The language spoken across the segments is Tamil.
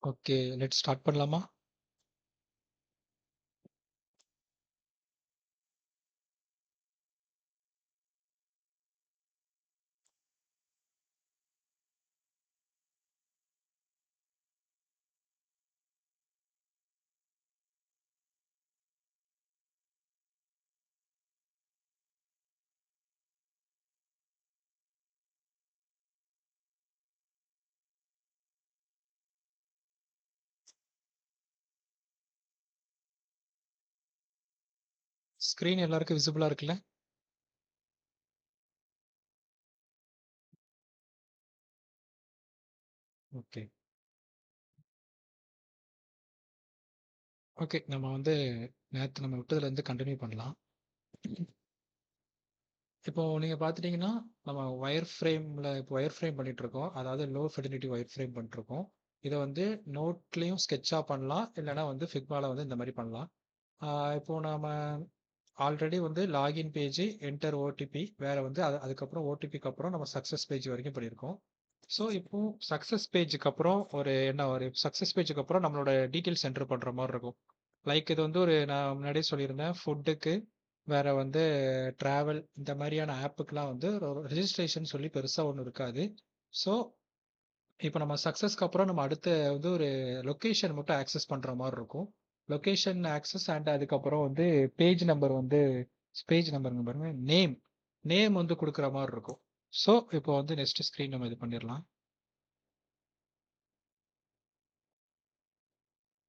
ஓகே. லெட்ஸ் ஸ்டார்ட் பண்ணலாமா? ஸ்க்ரீன் எல்லாருக்கும் விசிபிளா இருக்குல்ல? ஓகே. ஓகே. நம்ம வந்து நேத்து நம்ம விட்டதுலருந்து கன்டின்யூ பண்ணலாம். இப்போ நீங்க பார்த்துட்டீங்கன்னா, நம்ம இப்போ வயர் ஃப்ரேம் பண்ணிட்டுருக்கோம். அதாவது லோ ஃபிடிலிட்டி வயர் ஃப்ரேம் பண்ணிட்டுருக்கோம். இத வந்து நோட்லயும் ஸ்கெட்சா பண்ணலாம். இல்லன்னா வந்து ஃபிக்மால வந்து இந்த மாரி பண்ணலாம். ஆ இப்போ நாம ஆல்ரெடி வந்து லாகின் பேஜ், என்டர் ஓடிபி வேற வந்து அதுக்கப்புறம் ஓடிபிக்கு அப்புறம் நம்ம சக்சஸ் பேஜ் வரைக்கும் பண்ணியிருக்கோம். ஸோ இப்போ சக்சஸ் பேஜுக்கு அப்புறம் ஒரு சக்சஸ் பேஜுக்கு அப்புறம் நம்மளோட டீட்டெயில்ஸ் என்டர் பண்ற மாரி இருக்கும். லைக் இது வந்து நான் முன்னாடியே சொல்லியிருந்தேன். ஃபுட்டுக்கு, வேற வந்து டிராவல் இந்த மாரியான ஆப்புக்குலாம் வந்து ஒரு ரெஜிஸ்ட்ரேஷன் சொல்லி பெருசா ஒண்ணும் இருக்காது. ஸோ இப்ப நம்ம சக்சஸ்க்கு அப்புறம் நம்ம அடுத்து வந்து ஒரு லொகேஷன் மட்டும் ஆக்சஸ் பண்ற மாரி இருக்கும். லொகேஷன் ஆக்சஸ் அண்ட் அதுக்கப்புறம் வந்து பேஜ் நம்பர் வந்து பேஜ் நம்பர்ங்க பாருங்க. நேம் வந்து குடுக்குற மாரி இருக்கும். ஸோ இப்போ வந்து நெக்ஸ்ட் ஸ்க்ரீன் நம்ம இது பண்ணிரலாம்.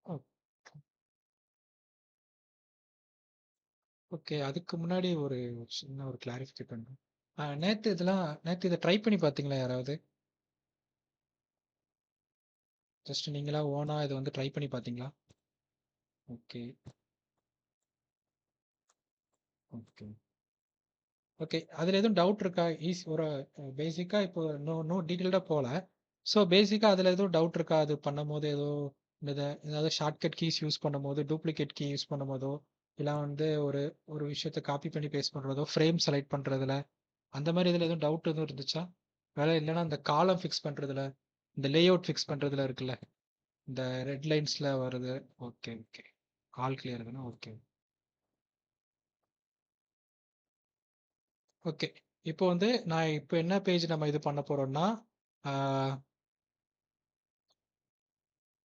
ஓ ஓகே. அதுக்கு முன்னாடி ஒரு சின்ன ஒரு கிளாரிஃபிகேட் பண்ணணும். நேத்து இத ட்ரை பண்ணி பார்த்தீங்களா யாராவது? ஜஸ்ட் நீங்களா ஓனா இத வந்து ட்ரை பண்ணி பார்த்தீங்களா? Okay, okay. ஓகே. அதுல எதுவும் டவுட் இருக்கா? ஒரு பேசிக்கா இப்போ இன்னும் டீட்டெயில்டா போல. ஸோ பேசிக்கா அதுல எதுவும் டவுட் இருக்கா? அது பண்ணும்போது ஏதாவது ஷார்ட்கட் கீஸ் யூஸ் பண்ணும்போது, டூப்ளிகேட் கீ யூஸ் பண்ணும்போதோ, இல்ல வந்து ஒரு ஒரு விஷயத்த காப்பி பண்ணி பேஸ்ட் பண்றதோ, ஃப்ரேம் செலக்ட் பண்றதுல, அந்த மாரி இதுல எதுவும் டவுட் எதுவும் இருந்துச்சா? வேற இல்லன்னா இந்த காலம் ஃபிக்ஸ் பண்றதுல, இந்த லேஅவுட் ஃபிக்ஸ் பண்றதுல இருக்குல்ல. இந்த ரெட் லைன்ஸ்ல வருது. Okay, okay. ஆல் கிளியர் தானே? ஓகே. ஓகே. இப்போ வந்து நான் இப்போ என்ன பேஜ் நம்ம இது பண்ண போறோம்னா, ஆ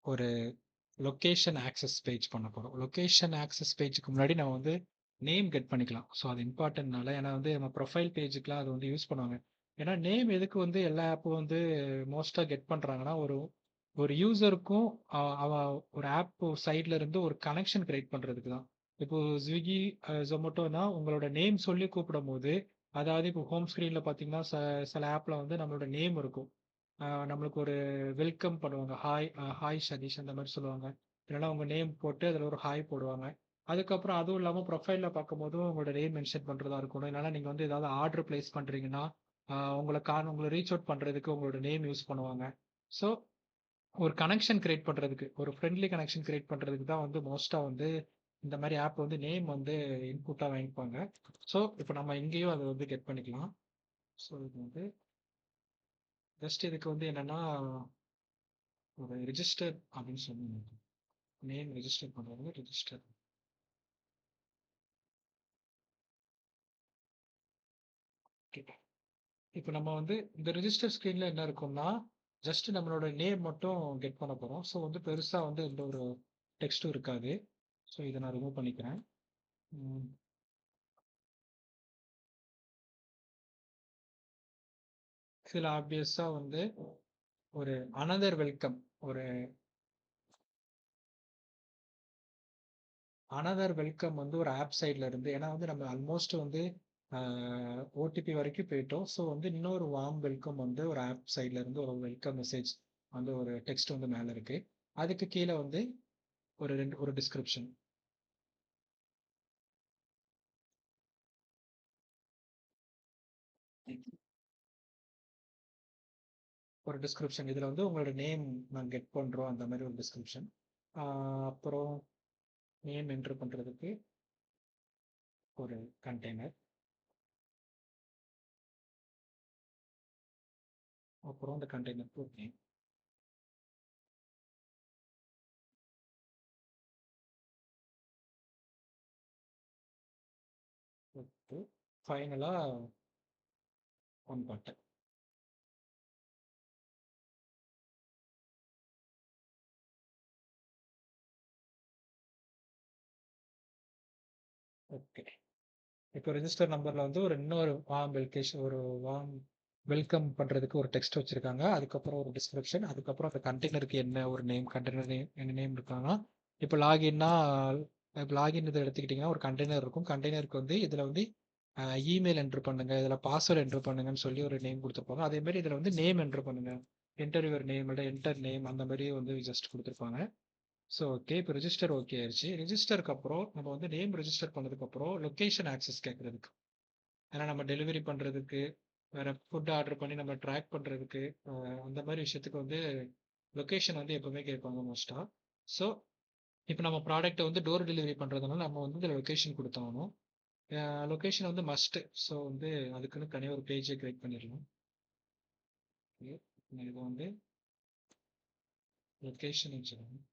ஒரு லொகேஷன் ஆக்சஸ் பேஜ் பண்ண போறோம். லொகேஷன் ஆக்சஸ் பேஜ்க்கு முன்னாடி நம்ம வந்து நேம் கெட் பண்ணிக்கலாம். ஸோ அது இம்பார்ட்டன்ட்னால ஏன்னா வந்து நம்ம ப்ரொஃபைல் பேஜுக்குலாம் அது வந்து யூஸ் பண்ணுவாங்க. ஏன்னா நேம் எதுக்கு வந்து எல்லா ஆப்பும் வந்து மோஸ்ட்டா கெட் பண்றாங்கன்னா, ஒரு ஒரு யூசருக்கும் அவ ஒரு ஆப் சைட்ல இருந்து ஒரு கனெக்ஷன் கிரியேட் பண்றதுக்கு தான். இப்போ ஸ்விக்கி, ஜொமேட்டோனா உங்களோட நேம் சொல்லி கூப்பிடும்போது, அதாவது இப்போ ஹோம் ஸ்க்ரீன்ல பார்த்தீங்கன்னா, சில ஆப்ல வந்து நம்மளோட நேம் இருக்கும். நம்மளுக்கு ஒரு வெல்கம் பண்ணுவாங்க. ஹாய் சதீஷ் அந்த மாரி சொல்லுவாங்க. இல்லன்னா உங்க நேம் போட்டு அதில ஒரு ஹாய் போடுவாங்க. அதுக்கப்புறம் அதுவும் இல்லாம ப்ரொஃபைல்ல பார்க்கும்போதும் உங்களோட நேம் மென்ஷன் பண்றதா இருக்கணும். இல்லன்னா நீங்க வந்து ஏதாவது ஆர்டர் பிளேஸ் பண்றீங்கன்னா, உங்கள ரீச் அவுட் பண்றதுக்கு உங்களோட நேம் யூஸ் பண்ணுவாங்க. ஸோ ஒரு கனெக்ஷன் கிரியேட் பண்றதுக்கு, ஒரு ஃப்ரெண்ட்லி கனெக்ஷன் கிரியேட் பண்றதுக்கு தான் வந்து மோஸ்ட்டா வந்து இந்த மாரி ஆப் வந்து நேம் வந்து இன்புட்டா வாங்கிப்பாங்க. ஸோ இப்ப நம்ம இங்கேயும் அத வந்து கெட் பண்ணிக்கலாம். ஸோ இது வந்து ஜஸ்ட் இதுக்கு வந்து என்னன்னா, ஒரு ரிஜிஸ்டர் அப்படின்னு சொல்லணும். நேம் ரெஜிஸ்டர் பண்றது ரிஜிஸ்டர். ஓகே. இப்போ நம்ம வந்து இந்த ரிஜிஸ்டர் ஸ்க்ரீன்ல என்ன இருக்கும்னா, ஜஸ்ட் நம்மளோட நேம் மட்டும் கெட் பண்ண போறோம். ஸோ வந்து பெருசா வந்து எந்த ஒரு டெக்ஸ்ட்டும் இருக்காது. ஸோ இத நான் ரிமூவ் பண்ணிக்கிறேன். ம். இதுல ஆப்வியஸா வந்து ஒரு அனதர் வெல்கம் ஒரு அனதர் வெல்கம் வந்து ஒரு ஆப் சைட்ல இருந்து ஏன்னா வந்து நம்ம ஆல்மோஸ்ட் வந்து ஓடிபி வரைக்கும் போயிட்டோம். ஸோ வந்து இன்னொரு வார்ம் வெல்கம் வந்து ஒரு ஆப் சைட்ல இருந்து ஒரு வெல்கம் மெசேஜ் வந்து ஒரு டெக்ஸ்ட் வந்து மேல இருக்கு. அதுக்கு கீழ வந்து ஒரு டிஸ்கிரிப்ஷன். ஒரு டிஸ்கிரிப்ஷன். இதுல வந்து உங்களோட நேம் நான் கெட் பண்றோம் அந்த மாரி ஒரு டிஸ்கிரிப்ஷன். ஆ அப்புறம் நேம் என்டர் பண்றதுக்கு ஒரு கண்டெய்னர். அப்புறம் அந்த கண்டெய்னருக்கு ஒரு நேம். ஃபைனலா ஆன் பண்ணிட்டேன். ஓகே. இப்போ ரெஜிஸ்டர் நம்பர்ல வந்து ஒரு இன்னொரு வார்ம் வெல்கம் பண்றதுக்கு ஒரு டெக்ஸ்ட் வச்சிருக்காங்க. அதுக்கப்புறம் ஒரு டிஸ்கிரிப்ஷன், அதுக்கப்புறம் அந்த கண்டெய்னருக்கு என்ன ஒரு நேம், கண்டெய்னர் நேம் என்ன நேம் இருக்காங்கன்னா, இப்போ லாகின்னா இப்போ லாகின் இதை எடுத்துக்கிட்டிங்கன்னா ஒரு கண்டெய்னர் இருக்கும். கண்டெய்னருக்கு வந்து இதில் வந்து இமெயில் என்ட்ரு பண்ணுங்க, இதில் பாஸ்வேர்டு என்ட்ரு பண்ணுங்கன்னு சொல்லி ஒரு நேம் கொடுத்துருப்பாங்க. அதே மாதிரி இதில் வந்து நேம் என்ட்ரு பண்ணுங்க, என்டர் யுவர் நேம் இல்லை என்டர் நேம் அந்த மாதிரி வந்து ஜஸ்ட் கொடுத்துருப்பாங்க. ஸோ ஓகே, இப்போ ரெஜிஸ்டர் ஓகே ஆயிடுச்சு. ரெஜிஸ்டருக்கு அப்புறம் நம்ம வந்து நேம் ரெஜிஸ்டர் பண்ணதுக்கப்புறம் லொக்கேஷன் ஆக்சஸ் கேட்குறதுக்கு, ஏன்னா நம்ம டெலிவரி பண்ணுறதுக்கு, வேற ஃபுட் ஆர்டர் பண்ணி நம்ம ட்ராக் பண்ணுறதுக்கு, அந்த மாதிரி விஷயத்துக்கு வந்து லொக்கேஷன் வந்து எப்பவுமே கேட்பாங்க மோஸ்ட்டாக. ஸோ இப்போ நம்ம ப்ராடக்ட்டை வந்து டோர் டெலிவரி பண்ணுறதுனால நம்ம வந்து இதில் லொக்கேஷன் கொடுத்தாகணும். லொக்கேஷன் வந்து மஸ்ட்டு. ஸோ வந்து அதுக்குன்னு தனியாக ஒரு பேஜை கிரியேட் பண்ணிடலாம். ஓகே, இது வந்து லொக்கேஷன் வச்சுக்கணும்.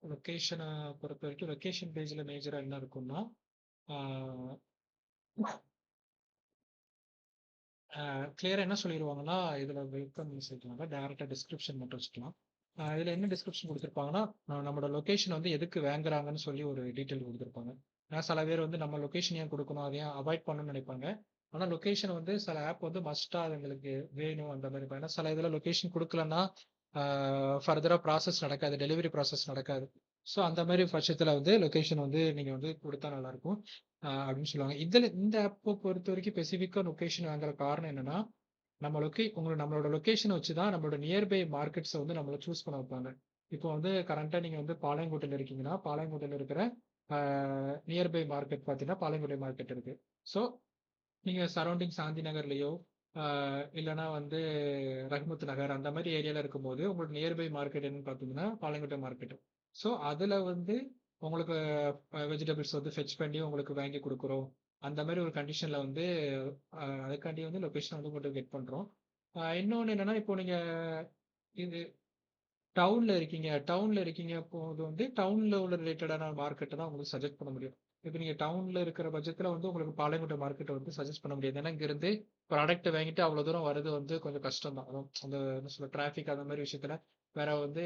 லொக்கேஷனை பொறுத்த வரைக்கும் லொக்கேஷன் பேஜில் மேஜராக என்ன இருக்கும்னா, கிளியராக என்ன சொல்லிடுவாங்கன்னா, இதில் வெல்கம் மெசேஜ்னால டேரெக்டாக டிஸ்கிரிப்ஷன் மட்டும் வச்சுக்கலாம். இதில் என்ன டிஸ்கிரிப்ஷன் கொடுத்துருப்பாங்கன்னா, நம்மளோட லொக்கேஷன் வந்து எதுக்கு வாங்குறாங்கன்னு சொல்லி ஒரு டீட்டெயில் கொடுத்துருப்பாங்க. ஏன்னா சில பேர் வந்து நம்ம லொக்கேஷன் ஏன் கொடுக்கணும், அதை ஏன் அவாய்ட் பண்ணணும்னு நினைப்பாங்க. ஆனால் லொக்கேஷன் வந்து சில ஆப் வந்து மஸ்ட்டாக அதுங்களுக்கு வேணும் அந்த மாதிரி. ஏன்னா சில இதில் லொக்கேஷன் கொடுக்கலன்னா ஃபர்தராக ப்ராசஸ் நடக்காது, டெலிவரி ப்ராசஸ் நடக்காது. ஸோ அந்த மாதிரி பட்சத்தில் வந்து லொக்கேஷன் வந்து நீங்கள் வந்து கொடுத்தா நல்லாயிருக்கும் அப்படின்னு சொல்லுவாங்க. இதில் இந்த ஆப்பை பொறுத்த வரைக்கும் ஸ்பெசிஃபிக்காக லொக்கேஷன் வாங்குற காரணம் என்னன்னா, நம்மளோட லொக்கேஷனை வச்சு தான் நம்மளோட நியர்பை மார்க்கெட்ஸை வந்து நம்மளை சூஸ் பண்ண வைப்பாங்க. இப்போ வந்து கரண்ட்டாக நீங்கள் வந்து பாளையங்கோட்டையில் இருக்கீங்கன்னா, பாளையங்கோட்டையில் இருக்கிற நியர்பை மார்க்கெட் பார்த்தீங்கன்னா பாளையங்கோட்டை மார்க்கெட் இருக்கு. ஸோ நீங்கள் சரௌண்டிங் சாந்தி நகர்லையோ இல்லைனா வந்து ரஹ்மத் நகர் அந்த மாதிரி ஏரியாவில் இருக்கும்போது உங்களுக்கு நியர்பை மார்க்கெட் என்னன்னு பார்த்தீங்கன்னா பாளையங்கோட்டை மார்க்கெட். ஸோ அதில் வந்து உங்களுக்கு வெஜிடபிள்ஸ் வந்து ஃபெச் பண்ணி உங்களுக்கு வாங்கி கொடுக்குறோம். அந்த மாதிரி ஒரு கண்டிஷனில் வந்து அதுக்காண்டி வந்து லொக்கேஷன் வந்து உங்களுக்கு கெட் பண்ணுறோம். இன்னொன்று என்னென்னா, இப்போ நீங்கள் இது டவுன்ல இருக்கீங்க போது வந்து டவுன்ல உள்ள ரிலேட்டடான மார்க்கெட்டை தான் உங்களுக்கு சஜெஸ்ட் பண்ண முடியும். இப்போ நீங்க டவுன்ல இருக்கிற பட்சத்துல வந்து உங்களுக்கு பாளையங்கோட்டை மார்க்கெட்டை வந்து சஜெஸ்ட் பண்ண முடியாது. ஏன்னா இங்கிருந்து ப்ராடக்ட்டை வாங்கிட்டு அவ்வளோ தூரம் வர்றது வந்து கொஞ்சம் கஷ்டம் தான். அதுவும் அந்த என்ன சொல்ல டிராஃபிக் அந்த மாதிரி விஷயத்துல வேற வந்து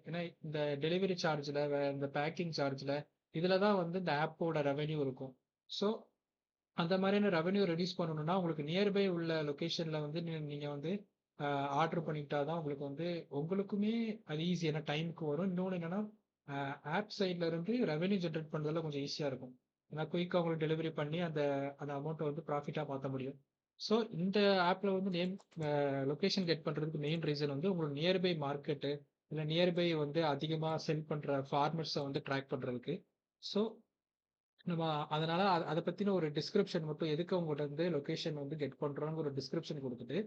ஏன்னா இந்த டெலிவரி சார்ஜில் இந்த பேக்கிங் சார்ஜில் இதில் தான் வந்து இந்த ஆப்போட ரெவென்யூ இருக்கும். ஸோ அந்த மாதிரியான ரெவென்யூ ரெடியூஸ் பண்ணணும்னா உங்களுக்கு நியர்பை உள்ள லொக்கேஷன்ல வந்து நீங்க வந்து ஆர்டர் பண்ணிக்கிட்டா தான் உங்களுக்கு வந்து உங்களுக்குமே அது ஈஸி. ஏன்னா டைமுக்கு வரும். இன்னொன்று என்னன்னா, ஆப் சைட்ல இருந்து ரெவென்யூ ஜென்ரேட் பண்ணுறதுல கொஞ்சம் ஈஸியாக இருக்கும். ஏன்னா குயிக்காக உங்களுக்கு டெலிவரி பண்ணி அந்த அந்த அமௌண்ட்டை வந்து ப்ராஃபிட்டாக மாற்ற முடியும். ஸோ இந்த ஆப்பில் வந்து லொக்கேஷன் கெட் பண்ணுறதுக்கு மெயின் ரீசன் வந்து உங்களுக்கு நியர்பை மார்க்கெட்டு இல்லை நியர்பை வந்து அதிகமாக செல் பண்ணுற ஃபார்மர்ஸை வந்து ட்ராக் பண்ணுறதுக்கு. ஸோ நம்ம அதனால அதை பத்தின ஒரு டிஸ்கிரிப்ஷன் மட்டும் எதுக்கு உங்கள்கிட்ட வந்து லொகேஷன் வந்து கெட் பண்றோம்னு ஒரு டிஸ்கிரிப்ஷன் கொடுத்துட்டு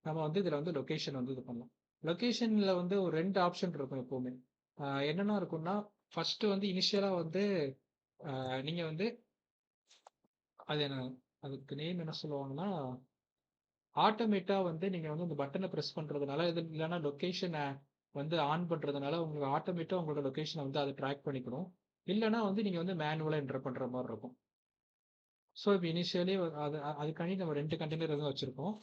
நம்ம வந்து இதுல வந்து லொகேஷன் வந்து இது பண்ணலாம். லொகேஷன்ல வந்து ஒரு 2 ஆப்ஷன் இருக்கும் எப்பவுமே. என்னென்ன இருக்கும்னா, ஃபர்ஸ்ட் வந்து இனிஷியலா வந்து நீங்க வந்து அது என்ன அதுக்கு நேம் என்ன சொல்லுவாங்கன்னா, ஆட்டோமேட்டா வந்து நீங்க வந்து இந்த பட்டனை பிரஸ் பண்றதுனால இது இல்லைன்னா லொகேஷனை வந்து ஆன் பண்றதுனால உங்களுக்கு ஆட்டோமேட்டா உங்களோட லொகேஷனை வந்து அதை ட்ராக் பண்ணிக்கணும். இல்லைன்னா வந்து நீங்க வந்து மேனுவலா என்டர் பண்ற மாதிரி இருக்கும். ஸோ இப்போ இனிஷியலி அதுக்காண்டி நம்ம 2 கண்டெய்னர் வந்து வச்சுருக்கோம்.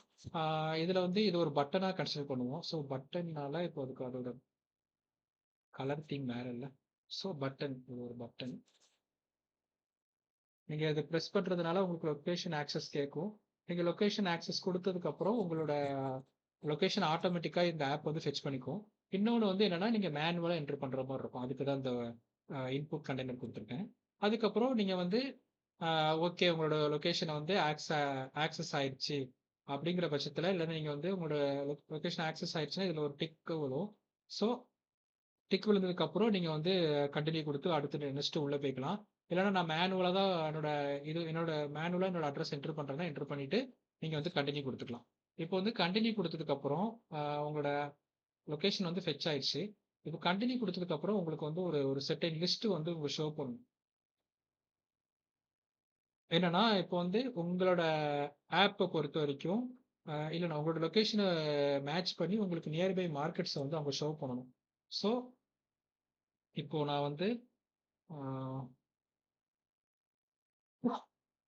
இதில் வந்து இது ஒரு பட்டனாக கன்சிடர் பண்ணுவோம். ஸோ பட்டன்னால இப்போ அதுக்கு அதோட கலர் தீம் வேற இல்லை. ஸோ பட்டன், இது ஒரு பட்டன். நீங்கள் இதை ப்ரெஸ் பண்ணுறதுனால உங்களுக்கு லொக்கேஷன் ஆக்சஸ் கேட்கும். நீங்கள் லொக்கேஷன் ஆக்சஸ் கொடுத்ததுக்கப்புறம் உங்களோட லொக்கேஷன் ஆட்டோமேட்டிக்காக இந்த ஆப் வந்து ஃபெச் பண்ணிக்கும். இன்னொன்று வந்து என்னென்னா, நீங்கள் மேனுவலாக என்ட்ரு பண்ணுற மாதிரி இருக்கும். அதுக்கு தான் இந்த இன்புட் கண்டெய்னர் கொடுத்துருக்கேன். அதுக்கப்புறம் நீங்கள் வந்து ஓகே உங்களோட லொக்கேஷனை வந்து ஆக்சஸ் ஆயிடுச்சு அப்படிங்கிற பட்சத்தில், இல்லைன்னா நீங்கள் வந்து உங்களோட லொக்கேஷன் ஆக்சஸ் ஆயிடுச்சுன்னா இதில் ஒரு டிக் விழும். ஸோ டிக் விழுந்ததுக்கப்புறம் நீங்கள் வந்து கண்டினியூ கொடுத்து அடுத்து நெக்ஸ்ட்டு உள்ளே போய்க்கலாம். இல்லைன்னா நான் மேனுவலாக தான் என்னோட மேனுவலாக என்னோட அட்ரஸ் என்ட்ரு பண்ணுறேன்னா என்ட்ரு பண்ணிவிட்டு நீங்கள் வந்து கண்டினியூ கொடுத்துக்கலாம். இப்போ வந்து கண்டினியூ கொடுத்ததுக்கப்புறம் உங்களோட லொக்கேஷன் வந்து ஃபெச் ஆயிடுச்சு. இப்போ கண்டினியூ கொடுத்ததுக்கப்புறம் உங்களுக்கு வந்து ஒரு ஒரு செட்டைன் லிஸ்ட்டு வந்து உங்களுக்கு ஷோ பண்ணும். என்னன்னா, இப்போ வந்து உங்களோட ஆப்ப பொறுத்த வரைக்கும், இல்ல உங்களோட லொகேஷன மேட்ச் பண்ணி உங்களுக்கு நியர்பை மார்க்கெட்ஸ வந்து அவங்க ஷோ பண்ணணும். ஸோ, இப்போ நான் வந்து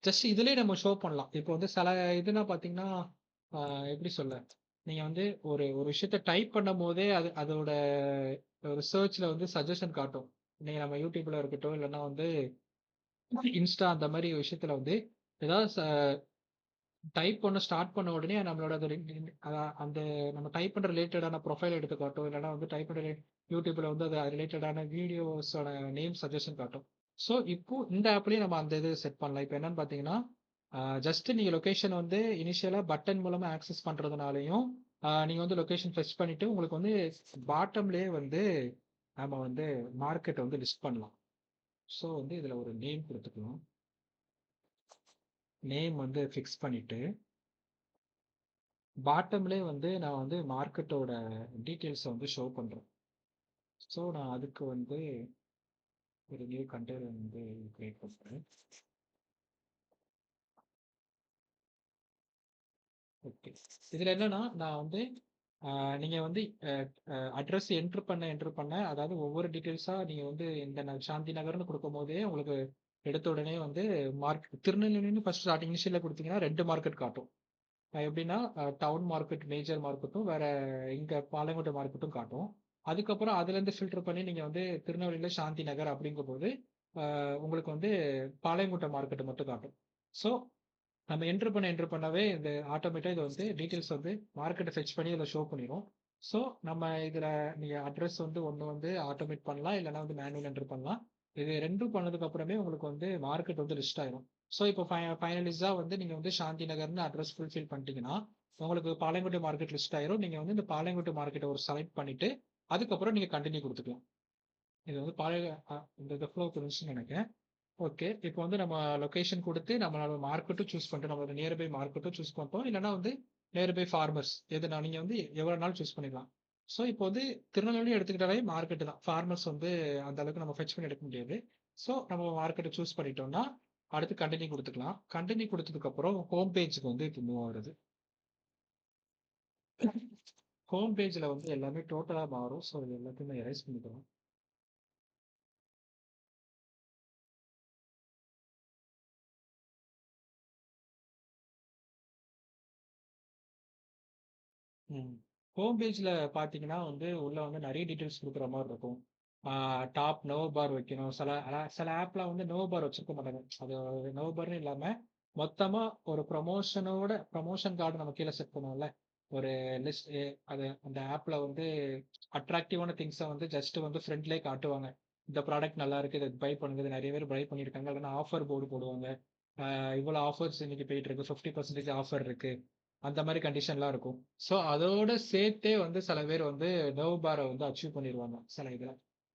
ஜஸ்ட் இதுலயே நம்ம ஷோ பண்ணலாம். இப்போ வந்து சில இதுனா பார்த்தீங்கன்னா, அ எப்படி சொல்ல? நீங்க வந்து ஒரு ஒரு விஷயத்த டைப் பண்ணும்போதே அதோட ஒரு சர்ச்ல வந்து சஜஷன் காட்டும். நீங்க நம்ம YouTubeல இருக்கட்டும், இல்லன்னா வந்து Insta அந்த மாரி விஷயத்துல வந்து ஏதாவது டைப் பண்ண ஸ்டார்ட் பண்ண உடனே நம்மளோட அது அந்த நம்ம டைப் பண்ற ரிலேட்டடான ப்ரொஃபைல் எடுத்து காட்டும். இல்லன்னா வந்து டைப் பண்ற YouTubeல வந்து அது ரிலேட்டடான வீடியோஸோட நேம் சஜஷன் காட்டும். ஸோ இப்போ இந்த ஆப்லயும் நம்ம அந்த இது செட் பண்ணலாம். இப்போ என்னன்னு பார்த்தீங்கன்னா, ஜஸ்ட் நீங்க லொகேஷன் வந்து இனிஷியலா பட்டன் மூலமா ஆக்சஸ் பண்றதுனாலயும், நீங்க வந்து லொகேஷன் ஃபெச் பண்ணிட்டு உங்களுக்கு வந்து பாட்டம்லயே வந்து நம்ம வந்து மார்க்கெட் வந்து லிஸ்ட் பண்ணலாம். ஸோ வந்து இதுல ஒரு நேம் குடுத்துக்கலாம். நேம் வந்து ஃபிக்ஸ் பண்ணிட்டு, பாட்டம்லயே வந்து நான் வந்து மார்க்கெட்டோட டீட்டெயில்ஸ வந்து ஷோ பண்றேன். ஸோ நான் அதுக்கு வந்து ஒரு நியூ கன்டெய்னர் வந்து கிரியேட் பண்றேன். ஓகே. இதுல என்னன்னா, நான் வந்து நீங்க வந்து அ அ அட்ரஸ் என்டர் பண்ண, அதாவது ஒவ்வொரு டீட்டெயில்ஸா நீங்க வந்து இந்த சாந்தி நகர்ன்னு குடுக்கும்போதே, உங்களுக்கு எடுத்த உடனே வந்து திருநெல்வேலின்னு ஃபர்ஸ்ட் ஸ்டார்ட்டிங் இனிஷியல்ல குடுத்தீங்கன்னா 2 மார்க்கெட் காட்டும். எப்படின்னா, டவுன் மார்க்கெட், மேஜர் மார்க்கெட்டும், வேற இங்க பாளையங்கோட்டை மார்க்கெட்டும் காட்டும். அதுக்கப்புறம் அதுலேருந்து ஃபில்டர் பண்ணி நீங்க வந்து திருநெல்வேலியில சாந்தி நகர் அப்படிங்கும்போது, உங்களுக்கு வந்து பாளையங்கோட்டை மார்க்கெட் மட்டும் காட்டும். ஸோ நம்ம என்டர் பண்ணவே இந்த ஆட்டோமேட்டா இது வந்து டீட்டெயில்ஸ் வந்து மார்க்கெட்ட ஃபெச் பண்ணி இதில ஷோ பண்ணிரும். ஸோ நம்ம இதில நீங்க அட்ரஸ் வந்து ஒண்ணு வந்து ஆட்டோமேட் பண்ணலாம். இல்லன்னா வந்து மேனுவல் என்டர் பண்ணலாம். இது 2ம் பண்ணதுக்கு அப்புறமே உங்களுக்கு வந்து மார்க்கெட் வந்து லிஸ்ட் ஆயிரும். ஸோ இப்போ ஃபைனலிஸா வந்து நீங்க வந்து சாந்தி நகர்ன்னு அட்ரஸ் ஃபுல்ஃபில் பண்ணிட்டீங்கன்னா, உங்களுக்கு பாளையங்கோட்டை மார்க்கெட் லிஸ்ட் ஆயிரும். நீங்க வந்து இந்த பாளையங்கோட்டை மார்க்கெட்ட ஒரு செலக்ட் பண்ணிட்டு, அதுக்கப்புறம் நீங்க கன்டின்யூ குடுத்துக்கலாம். இது வந்து இந்த ஃப்ளோ புரிஞ்சுச்சுன்னு நெனைக்கிறேன். ஓகே. இப்போ வந்து நம்ம லொகேஷன் குடுத்து, நம்மளோட மார்க்கெட்டும் சூஸ் பண்ணிட்டோம். நம்மளோட நியர்பை மார்க்கெட்டும் சூஸ் பண்ணிட்டோம். இல்லன்னா வந்து நியர்பை ஃபார்மர்ஸ் எதுனா நீங்க வந்து எவ்வளோனாலும் சூஸ் பண்ணிக்கலாம். ஸோ இப்போ வந்து திருநெல்வேலி எடுத்துக்கிட்டாலே மார்க்கெட் தான். ஃபார்மர்ஸ் வந்து அந்த அளவுக்கு நம்ம ஃபெட்ச் பண்ணி எடுக்க முடியாது. ஸோ நம்ம மார்க்கெட்ட சூஸ் பண்ணிட்டோம்னா, அடுத்து கன்டின்யூ குடுத்துக்கலாம். கன்டின்யூ குடுத்ததுக்கப்புறம் ஹோம் பேஜ்க்கு வந்து இப்போ மூவ் ஆகுறது. ஹோம் பேஜ்ல வந்து எல்லாமே டோட்டலா மாறும். ஸோ இது எல்லாத்தையுமே எரேஸ் பண்ணிக்கலாம். ம். ஹோம் பேஜ்ல பார்த்தீங்கன்னா வந்து, உள்ள வந்து நெறைய டீட்டெயில்ஸ் குடுக்குற மாரி இருக்கும். ஆ டாப் நோ பார் வைக்கணும். சில ஆப்லாம் வந்து நோ பார் வச்சிருக்க மாட்டாங்க. அது நோ பார்ன்னு இல்லாம, மொத்தமா ஒரு ப்ரமோஷன் கார்டு நம்ம கீழ செட் பண்ணுவோம்ல. ஒரு லிஸ்ட் அது அந்த ஆப்ல வந்து அட்ராக்டிவான திங்ஸ வந்து ஜஸ்ட் வந்து ஃப்ரண்ட்லயே காட்டுவாங்க. இந்த ப்ராடக்ட் நல்லா இருக்கு. இத பை பண்ணுங்க. இது நெறைய பேர் பை பண்ணியிருக்காங்க. இல்லன்னா ஆஃபர் போர்டு போடுவாங்க. இவ்வளோ ஆஃபர்ஸ் இன்னைக்கு போயிட்டு இருக்கு. 50% ஆஃபர் இருக்கு. அந்த மாரி கண்டிஷன்லாம் இருக்கும். ஸோ அதோட சேர்த்தே வந்து சில பேர் வந்து நர்வ் பார வந்து அச்சீவ் பண்ணிருவாங்க சில இதுல.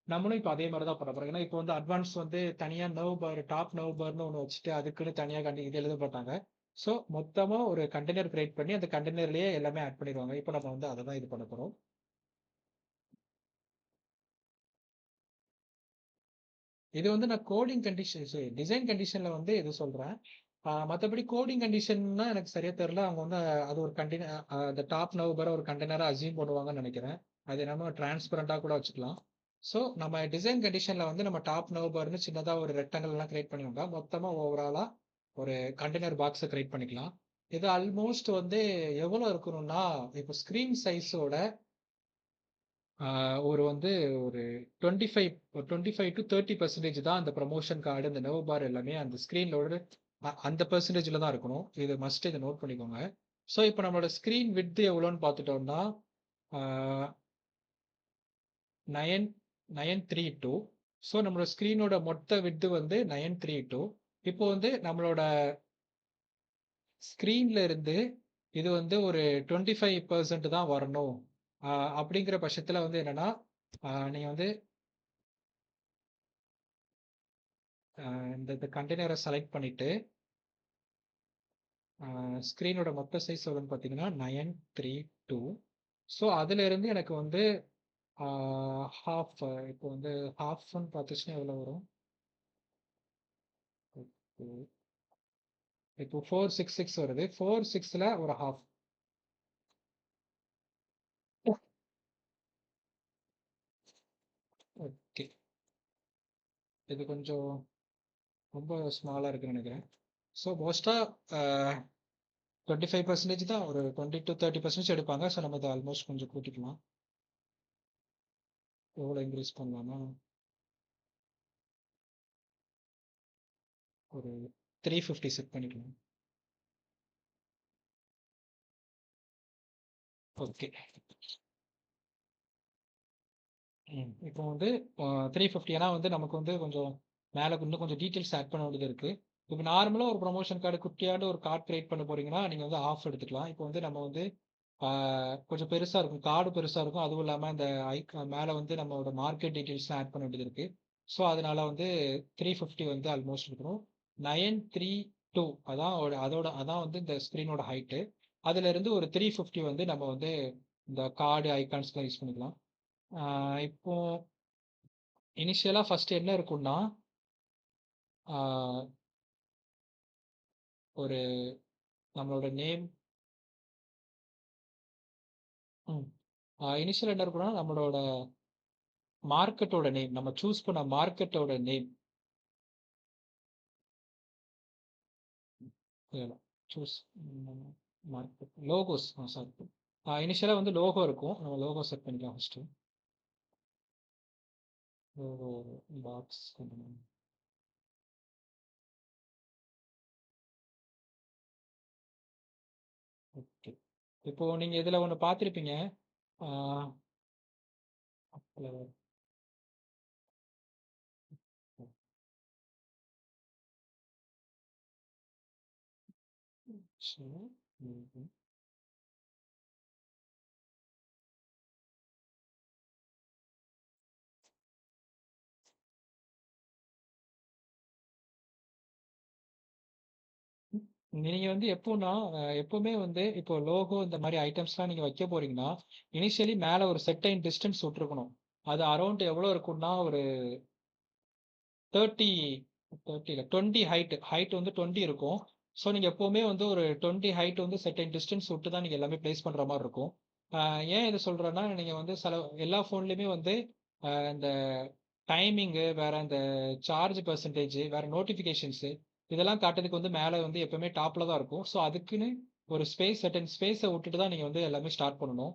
நம்மளும் இப்ப அதே மாரி தான் பண்ண போறோம். ஏன்னா இப்ப வந்து அட்வான்ஸ் வந்து தனியா நர்வ் பார், டாப் நர்வ் பார்ன்னு ஒண்ணு வச்சுட்டு அதுக்குன்னு தனியா இது எழுத மாட்டாங்க. ஸோ மொத்தமா ஒரு கண்டெய்னர் கிரியேட் பண்ணி அந்த கண்டெய்னர்லயே எல்லாமே ஆட் பண்ணிருவாங்க. இப்ப நம்ம வந்து அத தான் இது பண்ண போறோம். இது வந்து நான் கோடிங் கண்டிஷன் டிசைன் கண்டிஷன்ல வந்து இது சொல்றேன். மத்தபடி கோடிங் கண்டிஷன்னா எனக்கு சரியா தெரியல. அவங்க வந்து அது ஒரு அந்த டாப் நவுபர ஒரு கண்டெய்னரா அஸ்யூம் பண்ணுவாங்கன்னு நெனைக்கிறேன். அது என்னமோ டிரான்ஸ்பரண்டா கூட வச்சுக்கலாம். ஸோ நம்ம டிசைன் கண்டிஷன்ல வந்து நம்ம டாப் நவுபர்ன்னு சின்னதா ஒரு ரெக்டாங்கிள்லாம் கிரியேட் பண்ணி வந்தா, மொத்தமா ஓவராலா ஒரு கண்டெய்னர் பாக்ஸ கிரியேட் பண்ணிக்கலாம். இது ஆல்மோஸ்ட் வந்து எவ்வளோ இருக்கணும்னா, இப்போ ஸ்க்ரீன் சைஸோட ஆ ஒரு வந்து ஒரு 25 டூ 30% தான் அந்த ப்ரமோஷன் கார்டு, இந்த நர்வ் பார் எல்லாமே அந்த ஸ்க்ரீன்லோட அந்த பெர்சன்டேஜ்ல தான் இருக்கணும். இது மஸ்ட் இத நோட் பண்ணிக்கோங்க. ஸோ, இப்ப நம்மளோட ஸ்க்ரீன் விட்த் எவ்வளோன்னு பார்த்துட்டோம்னா, ஆ 9 932. ஸோ, நம்மளோட ஸ்க்ரீனோட மொத்த விட்த் வந்து 932. இப்போ வந்து நம்மளோட ஸ்க்ரீன்ல இருந்து இது வந்து ஒரு 25% தான் வரணும். ஆ அப்படிங்கிற பட்சத்துல வந்து என்னன்னா, நீங்க வந்து இந்த கண்டெய்னர செலக்ட் பண்ணிட்டு, ஸ்க்ரீனோட மொத்த சைஸ் எவ்வளோன்னு பார்த்தீங்கன்னா, 932. ஸோ அதிலிருந்து எனக்கு வந்து ஆ ஹால்ஃப் இப்போ வந்து ஹால்ஃப்ன்னு பார்த்துச்சுன்னா எவ்வளோ வரும்? இப்போ இப்போ 466 வருது. 4/6ல ஒரு ஹால்ஃப். ஓகே. இது கொஞ்சம் ரொம்ப ஸ்மாலா இருக்குன்னு நினைக்கிறேன். ஸோ மோஸ்டா 25% தான், ஒரு 20 to 30% எடுப்பாங்க. ஸோ நம்ம இதை ஆல்மோஸ்ட் கொஞ்சம் கூட்டிக்கலாம். எவ்வளோ இன்க்ரீஸ் பண்ணலாமா? ஒரு 350 செட் பண்ணிக்கலாம். ஓகே. இப்போ வந்து 350, ஏன்னா வந்து நமக்கு வந்து கொஞ்சம் மேலே இன்னும் கொஞ்சம் டீட்டெயில்ஸ் ஆட் பண்ண வேண்டியது இருக்கு. இப்போ நார்மலாக ஒரு ப்ரொமோஷன் கார்டு குட்டியாண்டு ஒரு கார்டு கிரியேட் பண்ண போறீங்கன்னா நீங்கள் வந்து ஆஃப் எடுத்துக்கலாம். இப்போ வந்து நம்ம வந்து கொஞ்சம் பெருசாக இருக்கும், கார்டு பெருசாக இருக்கும். அதுவும் இல்லாமல் இந்த மேலே வந்து நம்மளோட மார்க்கெட் டீட்டெயில்ஸ்லாம் ஆட் பண்ண வேண்டியது இருக்கு. ஸோ அதனால வந்து 350 வந்து ஆல்மோஸ்ட் இருக்கணும். 932 அதான் அதான் வந்து இந்த ஸ்க்ரீனோட ஹைட்டு. அதுல இருந்து ஒரு 350 வந்து நம்ம வந்து இந்த கார்டு ஐகான்ஸ்லாம் யூஸ் பண்ணிக்கலாம். இப்போ இனிஷியலா ஃபர்ஸ்ட் என்ன இருக்கும்னா, ஆஹ் ஒரு நம்மளோட நேம். இனிஷியல் என்ன இருக்கும்னா நம்மளோட மார்க்கெட்டோட நேம், நம்ம சூஸ் பண்ண மார்க்கெட்டோட name. Choose market logos. Sorry, இனிஷியலா வந்து லோகோ இருக்கும். நம்ம லோகோ செட் பண்ணிக்கலாம் ஃபர்ஸ்ட். Logo box. ஓகே. இப்போ நீங்க இதுல ஒண்ணு பார்த்திருப்பீங்க. ஆஹ் சரி. நீங்க வந்து எப்போன்னா எப்பவுமே வந்து இப்போ லோகோ இந்த மாதிரி ஐட்டம்ஸ்லாம் நீங்க வைக்க போறீங்கன்னா, இனிஷியலி மேல ஒரு செட்டைன் டிஸ்டன்ஸ் விட்டுருக்கணும். அது அரௌண்ட் எவ்வளோ இருக்கும்னா ஒரு 30 30 இல்ல 20 ஹைட் வந்து 20 இருக்கும். ஸோ நீங்க எப்பவுமே வந்து ஒரு 20 ஹைட் வந்து செட்டைன் டிஸ்டன்ஸ் விட்டு தான் நீங்க எல்லாமே பிளேஸ் பண்ற மாதிரி இருக்கும். ஏன் இது சொல்றேன்னா, நீங்க வந்து சில எல்லா ஃபோன்லயுமே வந்து இந்த டைமிங்கு, வேற இந்த சார்ஜ் பெர்சன்டேஜ், வேற நோட்டிஃபிகேஷன்ஸ் இதெல்லாம் காட்டுறதுக்கு வந்து மேலே வந்து எப்பவுமே டாப்ல தான் இருக்கும். ஸோ அதுக்குன்னு ஒரு செட்டன் ஸ்பேஸை விட்டுட்டு தான் நீங்க வந்து எல்லாமே ஸ்டார்ட் பண்ணணும்.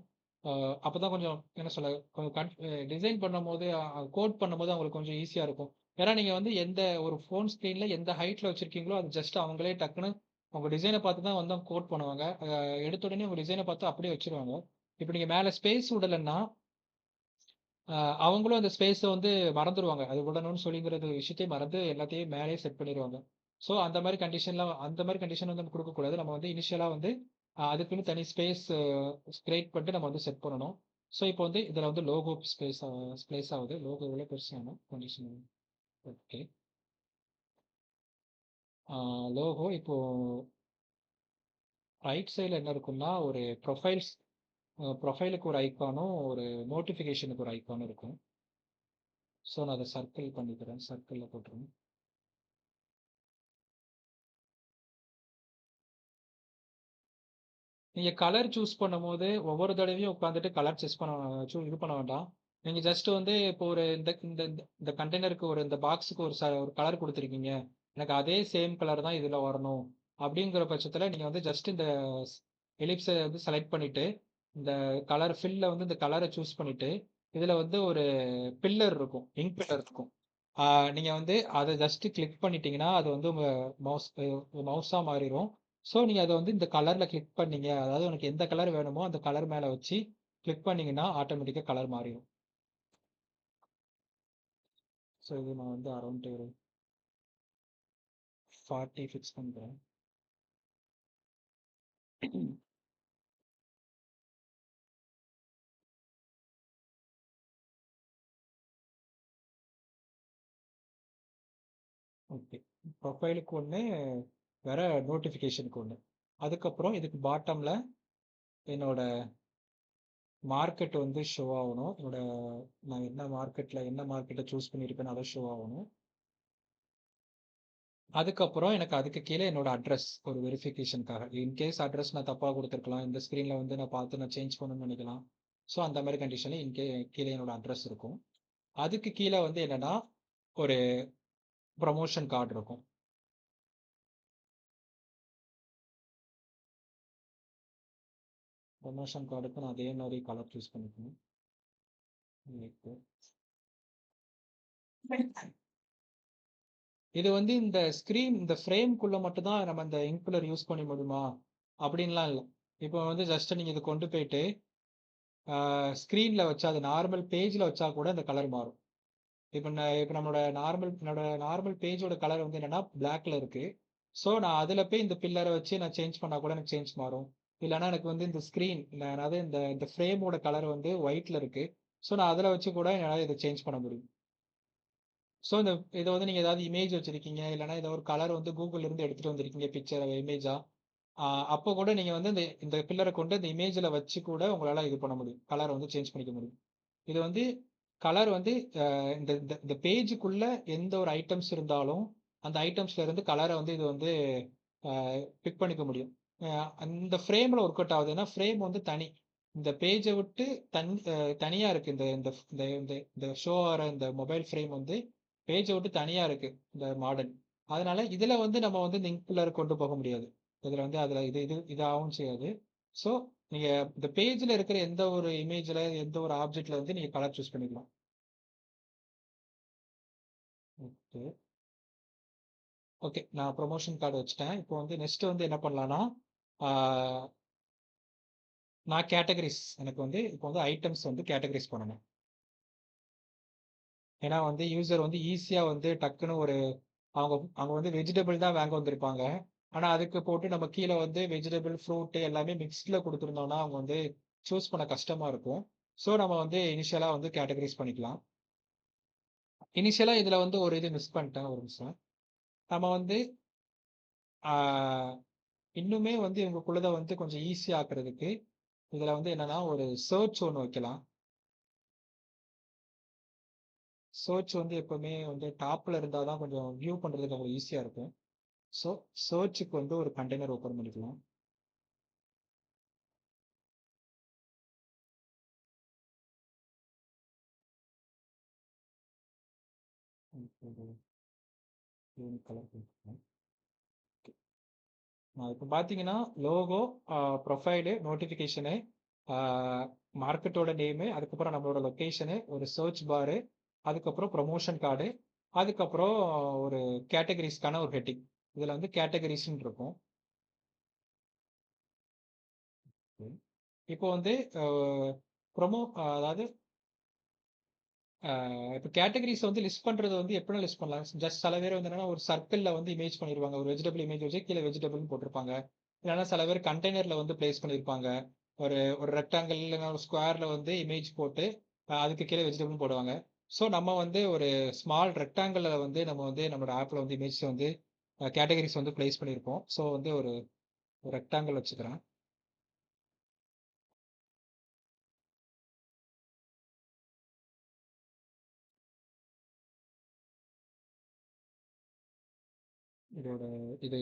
அப்பதான் கொஞ்சம் என்ன சொல்ல, கொஞ்சம் டிசைன் பண்ணும்போது, கோட் பண்ணும்போது அவங்களுக்கு கொஞ்சம் ஈஸியா இருக்கும். ஏன்னா நீங்க வந்து எந்த ஒரு ஃபோன் ஸ்க்ரீன்ல எந்த ஹைட்ல வச்சிருக்கீங்களோ அது ஜஸ்ட் அவங்களே டக்குன்னு உங்க டிசைனை பார்த்து தான் வந்து கோட் பண்ணுவாங்க. எடுத்த உடனே உங்க டிசைனை பார்த்து அப்படியே வச்சிருவாங்க. இப்போ நீங்க மேலே ஸ்பேஸ் விடலைன்னா அவங்களும் அந்த ஸ்பேஸை வந்து மறந்துடுவாங்க. அது விடணும்னு சொல்லிங்கிறது விஷயத்தையும் மறந்து எல்லாத்தையும் மேலேயே செட் பண்ணிடுவாங்க. ஸோ அந்த மாதிரி கண்டிஷன் வந்து நம்ம கொடுக்கக்கூடாது. நம்ம வந்து இனிஷியலாக வந்து அதுக்குன்னு தனி ஸ்பேஸ் கிரியேட் பண்ணிட்டு நம்ம வந்து செட் பண்ணணும். ஸோ இப்போ வந்து இதில் வந்து லோகோ ஸ்பேஸ் ஆகுது. லோகோ எவ்வளோ பெருசான கண்டிஷன். ஓகே. லோகோ இப்போ ரைட் சைடில் என்ன இருக்கும்னா, ஒரு ப்ரொஃபைலுக்கு ஒரு ஐக்கானும் ஒரு நோட்டிஃபிகேஷனுக்கு ஒரு ஐக்கானும் இருக்கும். ஸோ நான் அதை சர்க்கிள் பண்ணிக்கிறேன். சர்க்கிளில் போட்டுருவேன். நீங்க கலர் சூஸ் பண்ணும்போது ஒவ்வொரு தடவையும் உட்காந்துட்டு கலர் இது பண்ண வேண்டாம். நீங்க ஜஸ்ட் வந்து இப்போ ஒரு இந்த இந்த இந்த கண்டெய்னருக்கு இந்த பாக்ஸுக்கு ஒரு கலர் கொடுத்துருக்கீங்க, எனக்கு அதே சேம் கலர் தான் இதுல வரணும் அப்படிங்கிற பட்சத்துல நீங்க வந்து ஜஸ்ட் இந்த எலிப்ஸை வந்து செலக்ட் பண்ணிட்டு இந்த கலர் ஃபில்ல வந்து இந்த கலரை சூஸ் பண்ணிட்டு இதுல வந்து ஒரு பில்லர் இருக்கும், இங்க் பில்லர் இருக்கும். நீங்க வந்து அதை ஜஸ்ட் கிளிக் பண்ணிட்டீங்கன்னா அது வந்து உங்க மவுஸ் மவுஸா மாறிடும். ஸோ நீங்க அதை வந்து இந்த கலர்ல கிளிக் பண்ணீங்க, அதாவது உனக்கு எந்த கலர் வேணுமோ அந்த கலர் மேல வச்சு கிளிக் பண்ணீங்கன்னா ஆட்டோமேட்டிக்கா கலர் மாறிடும். ஸோ இது நான் வந்து அரௌண்ட் ஒரு 40 ஃபிக்ஸ் பண்றேன். ஓகே. ப்ரொஃபைலுக்கு ஒன்று, வேற நோட்டிஃபிகேஷனுக்கு ஒன்று. அதுக்கப்புறம் இதுக்கு பாட்டம்ல என்னோட மார்க்கெட் வந்து ஷோ ஆகணும். நான் என்ன மார்க்கெட்டை சூஸ் பண்ணியிருக்கேன்னு அதை ஷோ ஆகணும். அதுக்கப்புறம் எனக்கு அதுக்கு கீழே என்னோட அட்ரஸ் ஒரு வெரிஃபிகேஷனுக்காக. இன்கேஸ் அட்ரஸ் நான் தப்பாக கொடுத்துருக்கலாம், இந்த ஸ்க்ரீனில் வந்து நான் பார்த்து நான் சேஞ்ச் பண்ணணும்னு நினைக்கலாம். ஸோ அந்த மாதிரி கண்டிஷனில் கீழே என்னோட அட்ரஸ் இருக்கும். அதுக்கு கீழே வந்து என்னன்னா ஒரு ப்ரமோஷன் கார்டு இருக்கும். ப்ரமோஷன் கார்டுக்கு நான் அதே மாதிரி கலர் சூஸ் பண்ணிக்கணும். இது வந்து இந்த ஸ்க்ரீன் இந்த ஃப்ரேம்குள்ள மட்டும் தான் நம்ம இந்த இங்க் கலர் யூஸ் பண்ண முடியுமா அப்படின்லாம் இல்லை. இப்போ வந்து ஜஸ்ட் நீங்க இதை கொண்டு போயிட்டு ஸ்க்ரீன்ல வச்சா, அது நார்மல் பேஜ்ல வச்சா கூட இந்த கலர் மாறும். இப்போ என்னோட நார்மல் பேஜோட கலர் வந்து என்னன்னா பிளாக்ல இருக்கு. ஸோ நான் அதில் போய் இந்த பில்லரை வச்சு நான் சேஞ்ச் பண்ணா கூட எனக்கு சேஞ்ச் மாறும். இல்லைன்னா எனக்கு வந்து இந்த ஸ்க்ரீன் அதாவது இந்த இந்த ஃப்ரேமோட கலர் வந்து ஒயிட்ல இருக்கு. ஸோ நான் அதில் வச்சு கூட என்னால் இதை சேஞ்ச் பண்ண முடியும். ஸோ இதை வந்து நீங்கள் ஏதாவது இமேஜ் வச்சிருக்கீங்க, இல்லைன்னா ஏதோ ஒரு கலர் வந்து கூகுள்ல இருந்து எடுத்துட்டு வந்திருக்கீங்க பிக்சர் இமேஜா, அப்போ கூட நீங்கள் வந்து இந்த இந்த பில்லரை கொண்டு இந்த இமேஜில் வச்சு கூட உங்களால் இது பண்ண முடியும், கலரை வந்து சேஞ்ச் பண்ணிக்க முடியும். இது வந்து கலர் வந்து இந்த இந்த இந்த பேஜுக்குள்ள எந்த ஒரு ஐட்டம்ஸ் இருந்தாலும் அந்த ஐட்டம்ஸ்ல இருந்து கலரை வந்து இது வந்து பிக் பண்ணிக்க முடியும். அந்த ஃப்ரேமில் ஒர்க் அவுட் ஆகுது. ஏன்னா ஃப்ரேம் வந்து தனி, இந்த பேஜை விட்டு தனியாக இருக்குது. இந்த இந்த இந்த இந்த இந்த ஷோ ஆகிற இந்த மொபைல் ஃப்ரேம் வந்து பேஜை விட்டு தனியாக இருக்குது இந்த மாடல். அதனால இதில் வந்து நம்ம வந்து இந்த இங்க் கலர் கொண்டு போக முடியாது. இதில் வந்து அதில் இது இது இதாகவும் செய்யாது. ஸோ நீங்கள் இந்த பேஜில் இருக்கிற எந்த ஒரு இமேஜில் எந்த ஒரு ஆப்ஜெக்டில் வந்து நீங்கள் கலர் சூஸ் பண்ணிக்கலாம். ஓகே ஓகே, நான் ப்ரொமோஷன் கார்டு வச்சுட்டேன். இப்போ வந்து நெக்ஸ்ட் வந்து என்ன பண்ணலான்னா, நான் கேட்டகரிஸ் எனக்கு வந்து இப்போ வந்து ஐட்டம்ஸ் வந்து கேட்டகரிஸ் பண்ணணும். ஏன்னா வந்து யூசர் வந்து ஈஸியாக வந்து டக்குன்னு ஒரு அவங்க அவங்க வந்து வெஜிடபிள் தான் வாங்க வந்திருப்பாங்க. ஆனால் அதுக்கு போட்டு நம்ம கீழே வந்து வெஜிடபிள் ஃப்ரூட்டு எல்லாமே மிக்ஸ்டில் கொடுத்துருந்தோம்னா அவங்க வந்து சூஸ் பண்ண கஷ்டமாக இருக்கும். ஸோ நம்ம வந்து இனிஷியலாக வந்து கேட்டகரிஸ் பண்ணிக்கலாம். இனிஷியலாக இதில் வந்து ஒரு இது மிஸ் பண்ணிட்டேன், ஒரு நிமிஷம். நம்ம வந்து இன்னுமே வந்து இவங்களுக்குள்ளதை வந்து கொஞ்சம் ஈஸி ஆக்குறதுக்கு இதில் வந்து என்னன்னா ஒரு சர்ச் ஒன்று வைக்கலாம். சர்ச் வந்து எப்பவுமே வந்து டாப்ல இருந்தால் தான் கொஞ்சம் வியூ பண்ணுறதுக்கு அவங்களுக்கு ஈஸியாக இருக்கும். ஸோ சர்ச்சுக்கு வந்து ஒரு கண்டெய்னர் ஓப்பன் பண்ணிக்கலாம். கலர் கொடுத்துக்கலாம். இப்போ பார்த்தீங்கன்னா லோகோ, ப்ரொஃபைலு, நோட்டிஃபிகேஷனு, மார்க்கெட்டோட நேமு, அதுக்கப்புறம் நம்மளோட லொக்கேஷனு, ஒரு சர்ச் பாரு, அதுக்கப்புறம் ப்ரொமோஷன் கார்டு, அதுக்கப்புறம் ஒரு கேட்டகரிஸ்க்கான ஒரு ஹெட்டிங். இதில் வந்து கேட்டகரிஸ்ன்னு இருக்கும். இப்போ வந்து ப்ரொமோ அதாவது இப்போ கேட்டகரிஸ் வந்து லிஸ்ட் பண்ணுறது வந்து எப்படி லிஸ்ட் பண்ணலாம்? ஜஸ்ட் சில பேர் வந்து என்னன்னா ஒரு சர்க்கிளில் வந்து இமேஜ் பண்ணிடுவாங்க. ஒரு வெஜிடபிள் இமேஜ் வச்சு கீழே வெஜிடபிள்னு போட்டிருப்பாங்க. இல்லைன்னா சில பேர் கண்டெய்னரில் வந்து பிளேஸ் பண்ணியிருப்பாங்க. ஒரு ஒரு ரெக்டாங்கிள் இல்லைன்னா ஒரு ஸ்கொயரில் வந்து இமேஜ் போட்டு அதுக்கு கீழே வெஜிடபிள்னு போடுவாங்க. ஸோ நம்ம வந்து ஒரு ஸ்மால் ரெக்டாங்கிளில் வந்து நம்ம வந்து நம்மளோட ஆப்பில் வந்து இமேஜ் வந்து கேட்டகரிஸ் வந்து பிளேஸ் பண்ணியிருப்போம். ஸோ வந்து ஒரு ரெக்டாங்கிள் வச்சுக்கிறேன். இதோட இது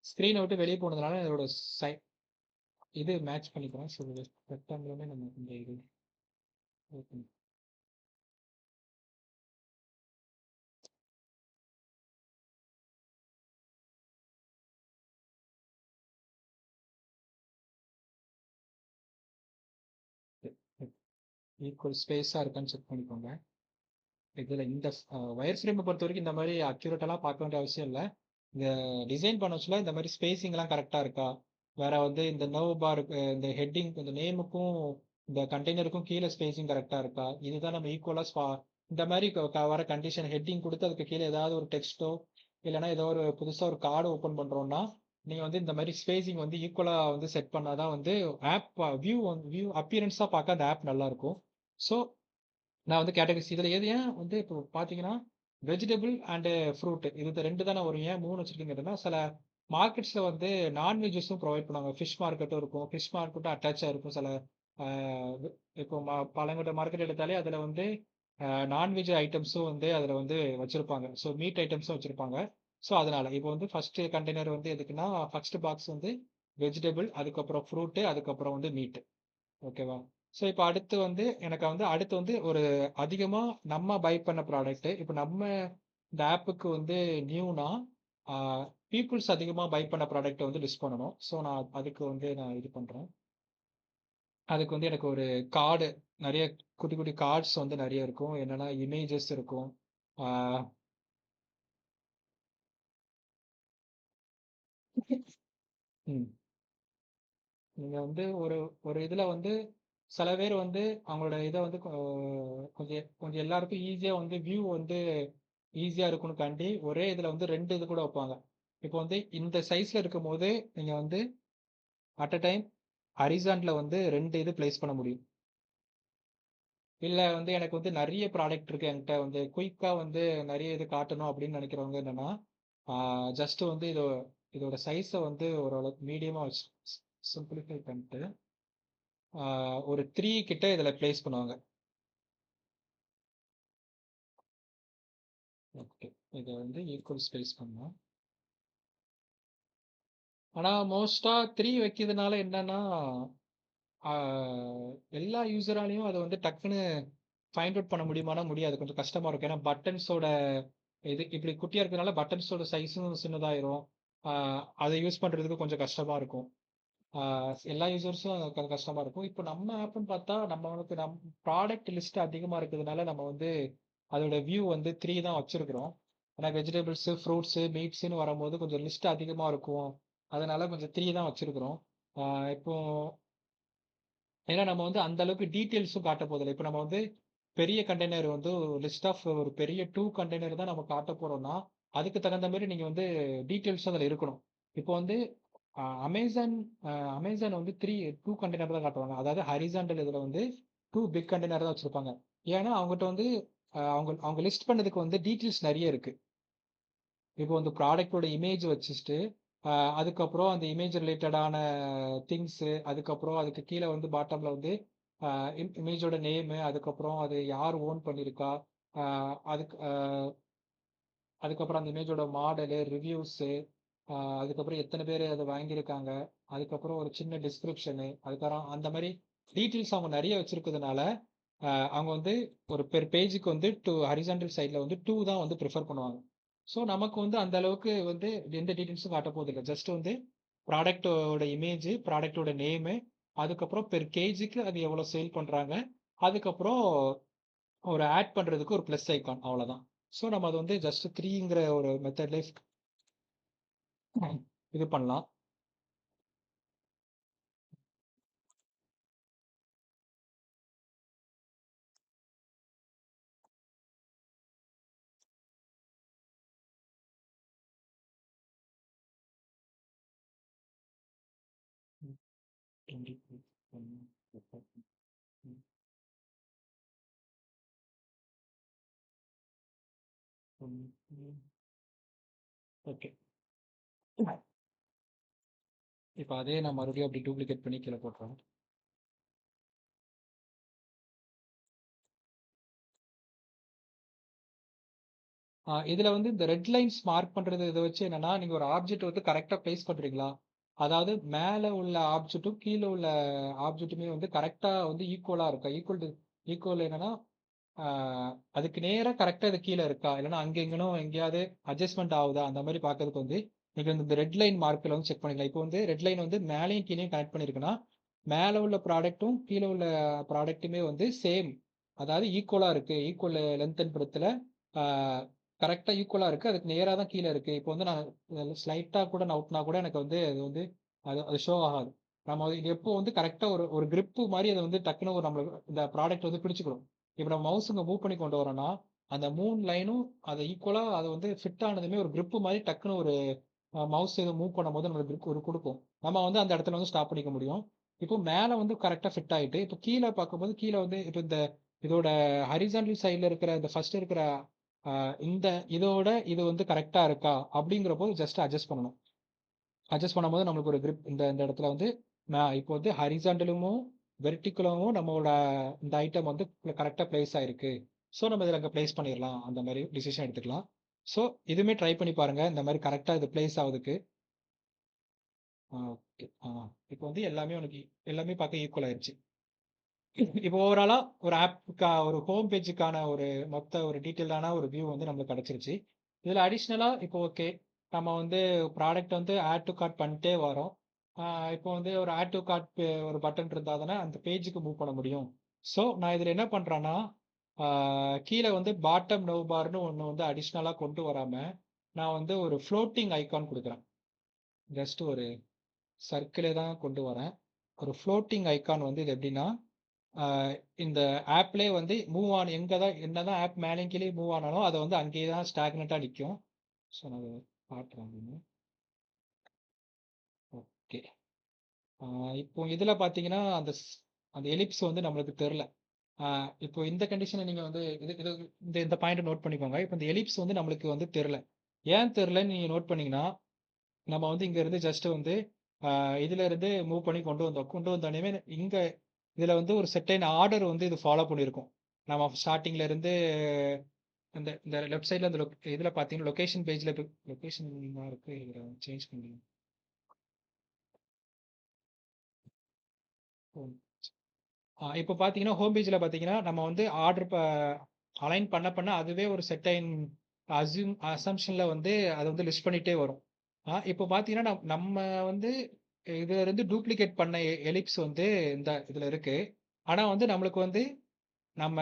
ஸ்க்ரீனை விட்டு வெளியே போனதுனால இதோட இது மேட்ச் பண்ணிக்கிறோம். ஸோ ரெக்டாங்கிளுமே நம்ம இந்த இது ஓப்பன் ஈக்குவல் ஸ்பேஸாக இருக்கான்னு செக் பண்ணிக்கோங்க. இதில் இந்த வயர் ஃப்ரேமை பொறுத்த வரைக்கும் இந்த மாதிரி அக்யூரேட்டெல்லாம் பார்க்க வேண்டிய அவசியம் இல்லை. இந்த டிசைன் பண்ண வச்சுல இந்த மாதிரி ஸ்பேசிங்லாம் கரெக்டாக இருக்கா, வேற வந்து இந்த நர்வ் பார், இந்த ஹெட்டிங், இந்த நேமுக்கும் இந்த கண்டெய்னருக்கும் கீழே ஸ்பேசிங் கரெக்டாக இருக்கா, இதுதான் நம்ம ஈக்குவலாக இந்த மாதிரி வர கண்டிஷன் ஹெட்டிங் கொடுத்து அதுக்கு கீழே ஏதாவது ஒரு டெக்ஸ்ட்டோ இல்லைன்னா ஏதோ ஒரு புதுசாக ஒரு கார்டு ஓப்பன் பண்ணுறோன்னா நீங்கள் வந்து இந்த மாதிரி ஸ்பேசிங் வந்து ஈக்குவலாக வந்து செட் பண்ணால் தான் வந்து ஆப் வியூ அப்பியரன்ஸாக பார்க்க அந்த ஆப் நல்லாயிருக்கும். ஸோ நான் வந்து கேட்டகரிஸ் இதில் எது ஏன் வந்து இப்போ பார்த்தீங்கன்னா வெஜிடபிள் அண்டு ஃப்ரூட் இது ரெண்டு தானே வரும், ஏன் மூணு வச்சுருக்கீங்கன்னா சில மார்க்கெட்ஸில் வந்து நான்வெஜ்ஜஸும் ப்ரொவைட் பண்ணுவாங்க. ஃபிஷ் மார்க்கெட்டும் இருக்கும், ஃபிஷ் மார்க்கெட்டும் அட்டாச்சாக இருக்கும். சில இப்போ பழங்கட்ட மார்க்கெட் எடுத்தாலே அதில் வந்து நான்வெஜ் ஐட்டம்ஸும் வந்து அதில் வந்து வச்சுருப்பாங்க. ஸோ மீட் ஐட்டம்ஸும் வச்சுருப்பாங்க. ஸோ அதனால் இப்போ வந்து ஃபஸ்ட்டு கண்டெய்னர் வந்து எதுக்குன்னா ஃபஸ்ட்டு பாக்ஸ் வந்து வெஜிடபிள், அதுக்கப்புறம் ஃப்ரூட்டு, அதுக்கப்புறம் வந்து மீட்டு. ஓகேவா? ஸோ இப்போ அடுத்து வந்து எனக்கு வந்து அடுத்து வந்து ஒரு அதிகமாக நம்ம பை பண்ண ப்ராடக்ட்டு இப்போ நம்ம இந்த ஆப்புக்கு வந்து நியூனா பீப்புள்ஸ் அதிகமாக பை பண்ண ப்ராடக்ட்டை வந்து லிஸ்ட் பண்ணணும். ஸோ நான் அதுக்கு வந்து நான் இது பண்ணுறேன். அதுக்கு வந்து எனக்கு ஒரு கார்டு நிறைய குட்டி குட்டி கார்ட்ஸ் வந்து நிறைய இருக்கும். என்னன்னா இமேஜஸ் இருக்கும். ஆஹ் ம். நீங்க வந்து ஒரு ஒரு இதுல வந்து சில பேர் வந்து அவங்களோட இதை வந்து கொஞ்சம் கொஞ்சம் எல்லாருக்கும் ஈஸியா வந்து வியூ வந்து ஈஸியா இருக்கும்னு காண்டி ஒரே இதுல வந்து 2 இது கூட வைப்பாங்க. இப்போ வந்து இந்த சைஸ்ல இருக்கும்போது நீங்க வந்து அட் அ டைம் ஹரிசான்ட்ல வந்து 2 இது பிளேஸ் பண்ண முடியும். இல்ல வந்து எனக்கு வந்து நிறைய ப்ராடக்ட் இருக்கு என்கிட்ட வந்து குயிக்கா வந்து நிறைய இது காட்டணும் அப்படின்னு நினைக்கிறவங்க என்னன்னா ஜஸ்ட் வந்து இதோட சைஸை வந்து ஓரளவுக்கு மீடியமா வச்சு சிம்பிளிஃபை பண்ணிட்டு ஒரு 3 கிட்ட இதுல பிளேஸ் பண்ணுவாங்க. ஓகே, இதை வந்து ஈக்குவல் ஸ்பேஸ் பண்ணோம். ஆனா மோஸ்டா 3 வைக்கிறதுனால என்னன்னா எல்லா யூசராலையும் அதை வந்து டக்குன்னு ஃபைண்ட் அவுட் பண்ண முடியுமானா முடியாது. கொஞ்சம் கஷ்டமா இருக்கும். ஏன்னா பட்டன்ஸோட இது இப்படி குட்டியா இருக்கிறதுனால பட்டன்ஸோட சைஸும் சின்னதாயிரும். அதை யூஸ் பண்றதுக்கு கொஞ்சம் கஷ்டமா இருக்கும். எல்லா யூசர்ஸும் கொஞ்சம் கஷ்டமா இருக்கும். இப்போ நம்ம ஆப்னு பார்த்தா நம்மளுக்கு ப்ராடக்ட் லிஸ்ட் அதிகமா இருக்கிறதுனால நம்ம வந்து அதோட வியூ வந்து 3 தான் வச்சிருக்கிறோம். ஏன்னா வெஜிடபிள்ஸ், ஃப்ரூட்ஸ், மீட்ஸ்ன்னு வரும்போது கொஞ்சம் லிஸ்ட் அதிகமா இருக்கும். அதனால கொஞ்சம் 3 தான் வச்சிருக்கிறோம். இப்போ ஏன்னா நம்ம வந்து அந்த அளவுக்கு டீட்டெயில்ஸும் காட்ட போதில்லை. இப்போ நம்ம வந்து பெரிய கண்டெய்னர் வந்து லிஸ்ட் ஆஃப் ஒரு பெரிய 2 கண்டெய்னர் தான் நம்ம காட்ட போறோம்னா அதுக்கு தகுந்த மாதிரி நீங்க வந்து டீட்டெயில்ஸும் அதில் இருக்கணும். இப்போ வந்து அமேசான் அமேசான் வந்து 2 கண்டெய்னர் தான் காட்டுவாங்க. அதாவது ஹரிசாண்டல் இதில் வந்து 2 பிக் கண்டெய்னர் தான் வச்சிருப்பாங்க. ஏன்னா அவங்ககிட்ட வந்து அவங்க அவங்க லிஸ்ட் பண்ணதுக்கு வந்து டீட்டெயில்ஸ் நிறைய இருக்கு. இப்போ வந்து ப்ராடக்டோட இமேஜ் வச்சுட்டு அதுக்கப்புறம் அந்த இமேஜ் ரிலேட்டடான திங்ஸு, அதுக்கப்புறம் அதுக்கு கீழே வந்து பாட்டம்ல வந்து இமேஜோட நேமு, அதுக்கப்புறம் அது யார் ஓன் பண்ணியிருக்கா, அதுக்கு அதுக்கப்புறம் அந்த இமேஜோட மாடலு, ரிவ்யூஸு, அதுக்கப்புறம் எத்தனை பேர் அதை வாங்கியிருக்காங்க, அதுக்கப்புறம் ஒரு சின்ன டிஸ்கிரிப்ஷனு, அதுக்கப்புறம் அந்த மாதிரி டீட்டெயில்ஸ் அவங்க நிறைய வச்சிருக்கிறதுனால அவங்க வந்து ஒரு பெர் பேஜுக்கு வந்து ஹரிசாண்டல் சைடில் வந்து 2 தான் வந்து ப்ரிஃபர் பண்ணுவாங்க. ஸோ நமக்கு வந்து அந்த அளவுக்கு வந்து எந்த டீட்டெயில்ஸும் காட்ட போதில்லை. ஜஸ்ட் வந்து ப்ராடக்ட்டோட இமேஜ், ப்ராடக்ட்டோட நேமு, அதுக்கப்புறம் பெர் கேஜிக்கு அது எவ்வளோ சேல் பண்ணுறாங்க, அதுக்கப்புறம் ஒரு ஆட் பண்ணுறதுக்கு ஒரு ப்ளஸ் ஐக்கான், அவ்வளோதான். ஸோ நம்ம அது வந்து ஜஸ்ட் 3ங்கிற ஒரு மெத்தட்லேயே இது பண்ணலாம். ஓகே, இப்போ அதே நான் மறுபடியும் அப்படி டூப்ளிகேட் பண்ணி கீழே போட்டுறேன். இதுல வந்து இந்த ரெட் லைன்ஸ் மார்க் பண்றது இதை வச்சு என்னன்னா நீங்க ஒரு ஆப்ஜெக்ட் வந்து கரெக்டா பிளேஸ் பண்றீங்களா, அதாவது மேல உள்ள ஆப்ஜெக்ட்டும் கீழே உள்ள ஆப்ஜெக்ட்டுமே வந்து கரெக்டா வந்து ஈக்குவலா இருக்கா, ஈக்குவல் என்னன்னா அதுக்கு நேரா கரெக்டா இது கீழே இருக்கா, இல்லைன்னா அங்க எங்கனும் எங்கேயாவது அட்ஜஸ்ட்மெண்ட் ஆகுதா, அந்த மாதிரி பார்க்கறதுக்கு வந்து நீங்க இந்த ரெட் லைன் மார்க்கில் வந்து செக் பண்ணிக்கலாம். இப்போ வந்து ரெட் லைன் வந்து மேலேயும் கீழேயும் கனெக்ட் பண்ணிருக்குன்னா மேலே உள்ள ப்ராடக்ட்டும் கீழே உள்ள ப்ராடக்ட்டுமே வந்து சேம், அதாவது ஈக்குவலா இருக்கு, ஈக்குவல் லென்த் அண்ட் பிரெத்தில் கரெக்டா ஈக்குவலா இருக்கு, அதுக்கு நேரா தான் கீழே இருக்கு. இப்போ வந்து நான் ஸ்லைட்டா கூட நவுட்னா கூட எனக்கு வந்து அது வந்து அது ஷோ ஆகாது. நம்ம இது எப்போ வந்து கரெக்டா ஒரு ஒரு grip மாதிரி அதை வந்து டக்குன்னு ஒரு நம்மளுக்கு இந்த ப்ராடக்ட் வந்து பிடிச்சிக்கணும். இப்போ நம்ம மவுஸுங்க மூவ் பண்ணி கொண்டு வரோம்னா அந்த 3 லைனும் அதை ஈக்குவலா அதை வந்து ஃபிட் ஆனதுமே ஒரு grip மாதிரி டக்குன்னு ஒரு மவுஸ் இதை மூவ் பண்ணும்போது நம்மளுக்கு grip ஒரு கொடுக்கும். நம்ம வந்து அந்த இடத்துல வந்து ஸ்டாப் பண்ணிக்க முடியும். இப்போ மேலே வந்து கரெக்டாக ஃபிட் ஆகிட்டு இப்போ கீழே பார்க்கும்போது கீழே வந்து இப்போ இந்த இதோட ஹரிசாண்டல் சைடில் இருக்கிற இந்த ஃபர்ஸ்ட் இருக்கிற இந்த இதோட இது வந்து கரெக்டா இருக்கா அப்படிங்கிறப்போ ஜஸ்ட் அட்ஜஸ்ட் பண்ணணும். அட்ஜஸ்ட் பண்ணும்போது நம்மளுக்கு ஒரு grip இந்த இந்த இடத்துல வந்து நான் இப்போ வந்து ஹரிசாண்டலுமும் வெர்டிகுலமும் நம்மளோட இந்த ஐட்டம் வந்து கரெக்டாக பிளேஸ் ஆயிருக்கு. ஸோ நம்ம இதில் அங்கே பிளேஸ் பண்ணிடலாம், அந்த மாதிரி டிசிஷன் எடுத்துக்கலாம். ஸோ இதுவுமே ட்ரை பண்ணி பாருங்க இந்த மாதிரி கரெக்டாக இது பிளேஸ் ஆகுதுக்கு. ஓகே, இப்போ வந்து எல்லாமே உனக்கு எல்லாமே பார்க்க ஈக்குவல் ஆயிடுச்சு. இப்போ ஓவராலா ஒரு ஆப்புக்கா ஒரு ஹோம் பேஜுக்கான ஒரு மொத்த ஒரு டீட்டெயில்டான ஒரு வியூ வந்து நம்மளுக்கு கிடைச்சிருச்சு. இதுல அடிஷ்னலா இப்போ ஓகே. நம்ம வந்து ப்ராடக்ட் வந்து ஆட் டூ கார்ட் பண்ணிட்டே வரோம். இப்போ வந்து ஒரு ஆட் டூ கார்ட் ஒரு பட்டன் இருந்தா தானே அந்த பேஜுக்கு மூவ் பண்ண முடியும். ஸோ நான் இதுல என்ன பண்றேன்னா, ஆ கீழ வந்து பாட்டம் நவ் பார்ன்னு ஒண்ணு வந்து அடிஷ்னலா கொண்டு வராம, நான் வந்து ஒரு ஃப்ளோட்டிங் ஐகான் குடுக்குறேன். ஜஸ்ட் ஒரு சர்க்கிளே தான் கொண்டு வரேன். ஒரு ஃப்ளோட்டிங் ஐகான் வந்து இது எப்படின்னா, ஆ இந்த ஆப்லயே வந்து மூவ் ஆன் எங்க தான் என்னதான் ஆப் மேலயும் கீழயும் மூவ் ஆனாலும், அது வந்து அங்கேயே தான் ஸ்டாக்னன்ட்டா நிக்கும். ஸோ நான் அத காட்டுறேன் அப்படின்னு. ஓகே. ஆ இப்போ இதுல பார்த்தீங்கன்னா, அந்த எலிப்ஸ் வந்து நம்மளுக்கு தெர்ல. ஆ இப்போ இந்த கண்டிஷன நீங்க வந்து இது இது இந்த பாயிண்ட்ட நோட் பண்ணிக்கோங்க. இப்போ இந்த எலிப்ஸ் வந்து நம்மளுக்கு வந்து தெர்ல. ஏன் தெர்லன்னு நீங்க நோட் பண்ணீங்கன்னா, நம்ம வந்து இங்க இருந்து ஜஸ்ட் வந்து இதுல இருந்து மூவ் பண்ணி கொண்டு வந்தோம். கொண்டு வந்தோனயுமே இங்க இதுல வந்து ஒரு செர்டைன் ஆர்டர் வந்து இது ஃபாலோ பண்ணியிருக்கும். நம்ம ஸ்டார்ட்டிங்ல இருந்து இந்த இந்த லெஃப்ட் சைட்ல இந்த இதுல பார்த்தீங்கன்னா, லொகேஷன் பேஜ்ல லொகேஷன் இருக்கு. இதுல சேஞ்ச் பண்ணி இப்போ பார்த்தீங்கன்னா, ஹோம் பேஜ்ல பார்த்தீங்கன்னா, நம்ம வந்து ஆர்டர் அலைன் பண்ண அதுவே ஒரு செர்டைன் அசம்ப்ஷன்ல வந்து அத வந்து லிஸ்ட் பண்ணிட்டே வரும். இப்போ பார்த்தீங்கன்னா, நம்ம வந்து இதுல இருந்து டூப்ளிகேட் பண்ண எலிப்ஸ் வந்து இந்த இதுல இருக்கு. ஆனா வந்து நம்மளுக்கு வந்து நம்ம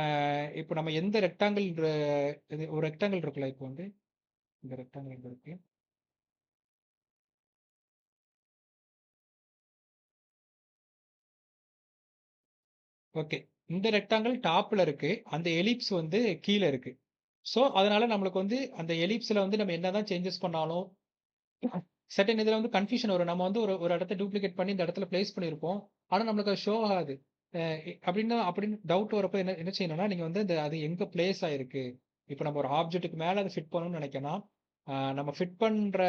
இப்போ நம்ம எந்த ரெக்டாங்கிள் இது ஒரு ரெக்டாங்கிள் இருக்குல்ல, இப்போ வந்து இந்த ரெக்டாங்கிள் எங்க இருக்கு? ஓகே. இந்த ரெக்டாங்கிள் டாப்ல இருக்கு. அந்த எலிப்ஸ் வந்து கீழ இருக்கு. ஸோ, அதனால நம்மளுக்கு வந்து அந்த எலிப்ஸ்ல வந்து நம்ம என்னதான் சேஞ்சஸ் பண்ணாலும், செர்டைன் இதுல வந்து கன்ஃப்யூஷன் வரும். நம்ம வந்து ஒரு ஒரு இடத்த டூப்ளிகேட் பண்ணி இந்த இடத்துல பிளேஸ் பண்ணியிருப்போம். ஆனா நம்மளுக்கு அது ஷோ ஆகாது. அப்படின்னு டவுட் வரப்ப என்ன என்ன செய்யணும்னா, நீங்க வந்து அது எங்க பிளேஸ் ஆயிருக்கு. இப்ப நம்ம ஒரு ஆப்ஜெக்ட்க்கு மேல அத ஃபிட் பண்ணணும்னு நினைக்கிறோம்னா, நம்ம ஃபிட் பண்ற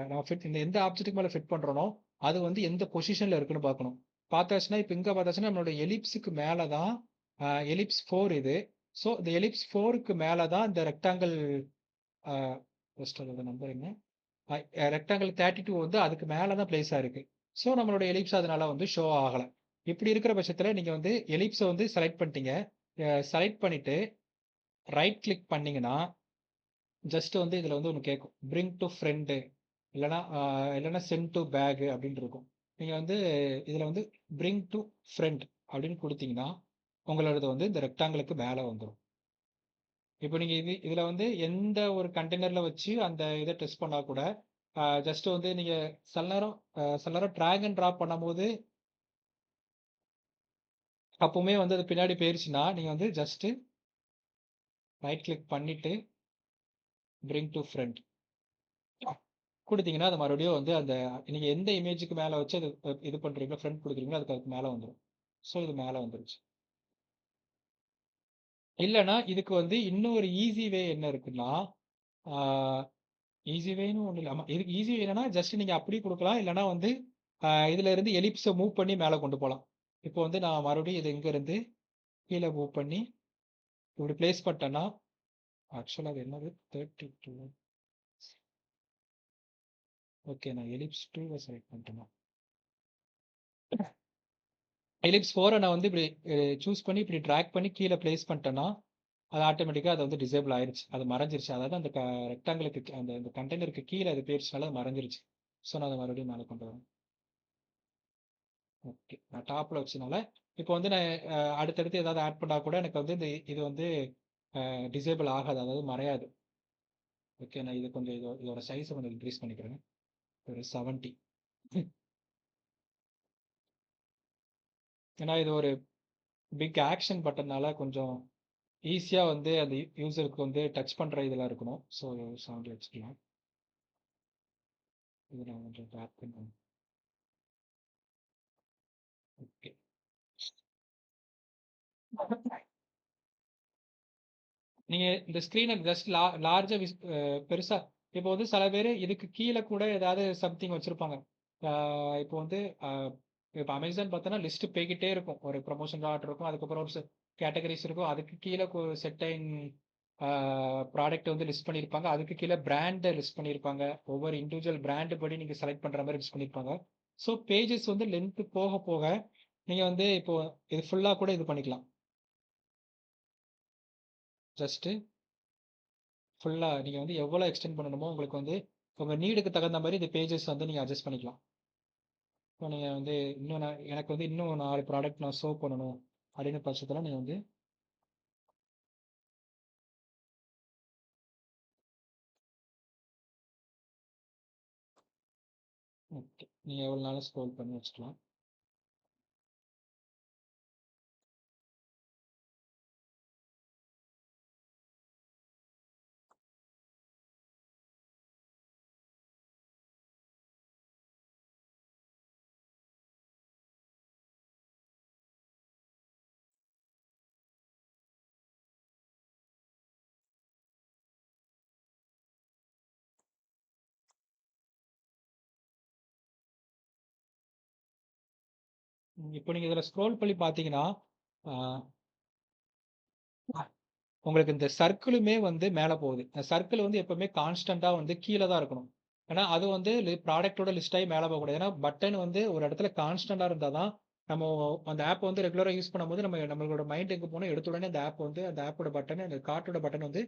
நம்ம ஃபிட் இந்த எந்த ஆப்ஜெக்ட்க்கு மேல ஃபிட் பண்றோனோ, அது வந்து எந்த பொசிஷன்ல இருக்குன்னு பார்க்கணும். பார்த்தாச்சுன்னா, இப்ப இங்க பார்த்தாச்சுன்னா, நம்மளோட எலிப்ஸ்க்கு மேல தான் எலிப்ஸ் 4 இது. ஸோ, இந்த எலிப்ஸ் 4க்கு மேல தான் இந்த ரெக்டாங்கிள் அ ஜஸ்ட் அதோட நம்பர் என்ன? ரெக்டாங்கிள் 32 வந்து அதுக்கு மேல தான் பிளேஸ் ஆயிருக்கு. ஸோ நம்மளோட எலிப்ஸ் அதனால வந்து ஷோ ஆகல. இப்படி இருக்கிற பட்சத்தில நீங்க வந்து எலிப்ஸ வந்து செலக்ட் பண்ணிட்டீங்க. செலக்ட் பண்ணிட்டு ரைட் கிளிக் பண்ணீங்கன்னா, ஜஸ்ட் வந்து இதுல வந்து ஒண்ணு கேட்கும். பிரிங் டூ ஃப்ரண்ட் இல்லன்னா சென்ட் டூ பேக் அப்படின்னு இருக்கும். நீங்க வந்து இதுல வந்து பிரிங் டூ ஃப்ரண்ட் அப்படின்னு குடுத்தீங்கன்னா, உங்களோடது வந்து இந்த ரெக்டாங்கிளுக்கு மேல வந்துரும். இப்போ நீங்க இதுல வந்து எந்த ஒரு கண்டெய்னர்ல வச்சு அந்த இத டெஸ்ட் பண்ணா கூட, ஜஸ்ட் வந்து நீங்க சில நேரம் டிராக் அண்ட் டிராப் பண்ணும்போது, அப்பவுமே வந்து அது பின்னாடி போயிருச்சுன்னா, நீங்க வந்து ஜஸ்ட் ரைட் கிளிக் பண்ணிட்டு, பிரிங் டூ ஃப்ரண்ட் குடுத்தீங்கன்னா, அது மறுபடியும் வந்து அந்த நீங்க எந்த இமேஜ்க்கு மேல வச்சு அது இது பண்றீங்களோ, ஃப்ரண்ட் குடுக்குறீங்களோ, அதுக்கு மேல வந்துரும். ஸோ இது மேல வந்துருச்சு. இல்லன்னா, இதுக்கு வந்து இன்னும் ஒரு ஈஸி வே என்ன இருக்குன்னா, ஆ ஈஸி வேன்னு ஒண்ணும் இல்ல. ஆமா. இதுக்கு ஈஸி வே என்னன்னா, ஜஸ்ட் நீங்க அப்படியே குடுக்கலாம். இல்லன்னா வந்து இதுல இருந்து எலிப்ஸ மூவ் பண்ணி மேல கொண்டு போலாம். இப்போ வந்து நான் மறுபடியும் இது இங்க இருந்து கீழ மூவ் பண்ணி இப்படி பிளேஸ் பண்ணிட்டேன்னா, ஆக்சுவலா அது என்னது 32 ஓகே. நான் எலிப்ஸ் 2வ செலக்ட் பண்ணிட்டேனா? எலிப்ஸ் 4 நான் வந்து இப்படி சூஸ் பண்ணி இப்படி டிராக் பண்ணி கீழ பிளேஸ் பண்ணிட்டேன்னா, அது ஆட்டோமேட்டிக்கா அது வந்து டிசேபிள் ஆயிருச்சு. அது மறைஞ்சிருச்சு. அதாவது அந்த ரெக்டாங்கிளுக்கு அந்த இந்த கண்டெய்னருக்கு கீழ அது போயிருச்சுனால அது மறைஞ்சிருச்சு. ஸோ நான் அத மறுபடியும் மேல கொண்டு வரேன். ஓகே. நான் டாப்ல வச்சனால, இப்போ வந்து நான் அடுத்தடுத்து ஏதாவது ஆட் பண்ணா கூட எனக்கு வந்து இது வந்து டிசேபிள் ஆகாது. அதாவது மறையாது. ஓகே. நான் இது கொஞ்சம் இதோட சைஸ கொஞ்சம் இன்கிரீஸ் பண்ணிக்கிறேன். ஒரு 70. ஏன்னா இது ஒரு பிக் ஆக்ஷன் பட்டன்னால கொஞ்சம் ஈஸியா வந்து அந்த யூசருக்கு வந்து டச் பண்ற இதெல்லாம் இருக்கணும். ஸோ 70 வச்சுக்கலாம். இத நான் கொஞ்சம் ட்ராக் பண்ணணும். ஓகே. நீங்க இந்த ஸ்க்ரீன ஜஸ்ட் லார்ஜா பெருசா இப்போ வந்து சில பேரு இதுக்கு கீழ கூட ஏதாவது சம்திங் வச்சிருப்பாங்க. ஆ இப்போ வந்து அ இப்ப அமேசான் பார்த்தோன்னா லிஸ்ட் போய்க்கிட்டே இருக்கும். ஒரு ப்ரமோஷன் ஆர்டர் இருக்கும். அதுக்கப்புறம் ஒரு கேட்டகரிஸ் இருக்கும். அதுக்கு கீழ செர்டைன் ஆ ப்ராடக்ட் வந்து லிஸ்ட் பண்ணியிருப்பாங்க. அதுக்கு கீழ பிராண்ட லிஸ்ட் பண்ணியிருப்பாங்க. ஒவ்வொரு இண்டிவிஜுவல் பிராண்ட் படி நீங்க செலக்ட் பண்ற மாரி லிஸ்ட் பண்ணியிருப்பாங்க. ஸோ பேஜஸ் வந்து லென்த் போக போக நீங்க வந்து இப்போ இது ஃபுல்லா கூட இது பண்ணிக்கலாம். ஜஸ்ட் ஃபுல்லா நீங்க வந்து எவ்வளோ எக்ஸ்டெண்ட் பண்ணணுமோ உங்களுக்கு வந்து உங்க நீடுக்கு தகுந்த மாதிரி இந்த பேஜஸ் வந்து நீங்க அட்ஜஸ்ட் பண்ணிக்கலாம். இப்போ நீங்க வந்து இன்னும் எனக்கு வந்து இன்னும் 4 ப்ராடக்ட் நான் ஷோ பண்ணணும் அப்படின்னு பட்சத்தில் நீங்க வந்து ஓகே நீங்க எவ்வளோ நாளும் ஸ்க்ரோல் பண்ணி வச்சுக்கலாம். இப்போ நீங்க இதில் ஸ்க்ரோல் பண்ணி பார்த்தீங்கன்னா உங்களுக்கு இந்த சர்க்கிளுமே வந்து மேலே போகுது. இந்த சர்க்கிள் வந்து எப்பவுமே கான்ஸ்டன்ட்டாக வந்து கீழே தான் இருக்கணும். ஏன்னா அது வந்து ப்ராடக்ட்டோட லிஸ்ட் ஆகி மேலே போகக்கூடாது. ஏன்னா பட்டன் வந்து ஒரு இடத்துல கான்ஸ்டன்ட்டாக இருந்தால் தான் நம்ம அந்த ஆப் வந்து ரெகுலராக யூஸ் பண்ணும்போது நம்மளோட மைண்ட் எங்கே போனால் எடுத்த உடனே அந்த ஆப் வந்து அந்த ஆப்போட பட்டன் அந்த கார்ட்டோட பட்டன் வந்து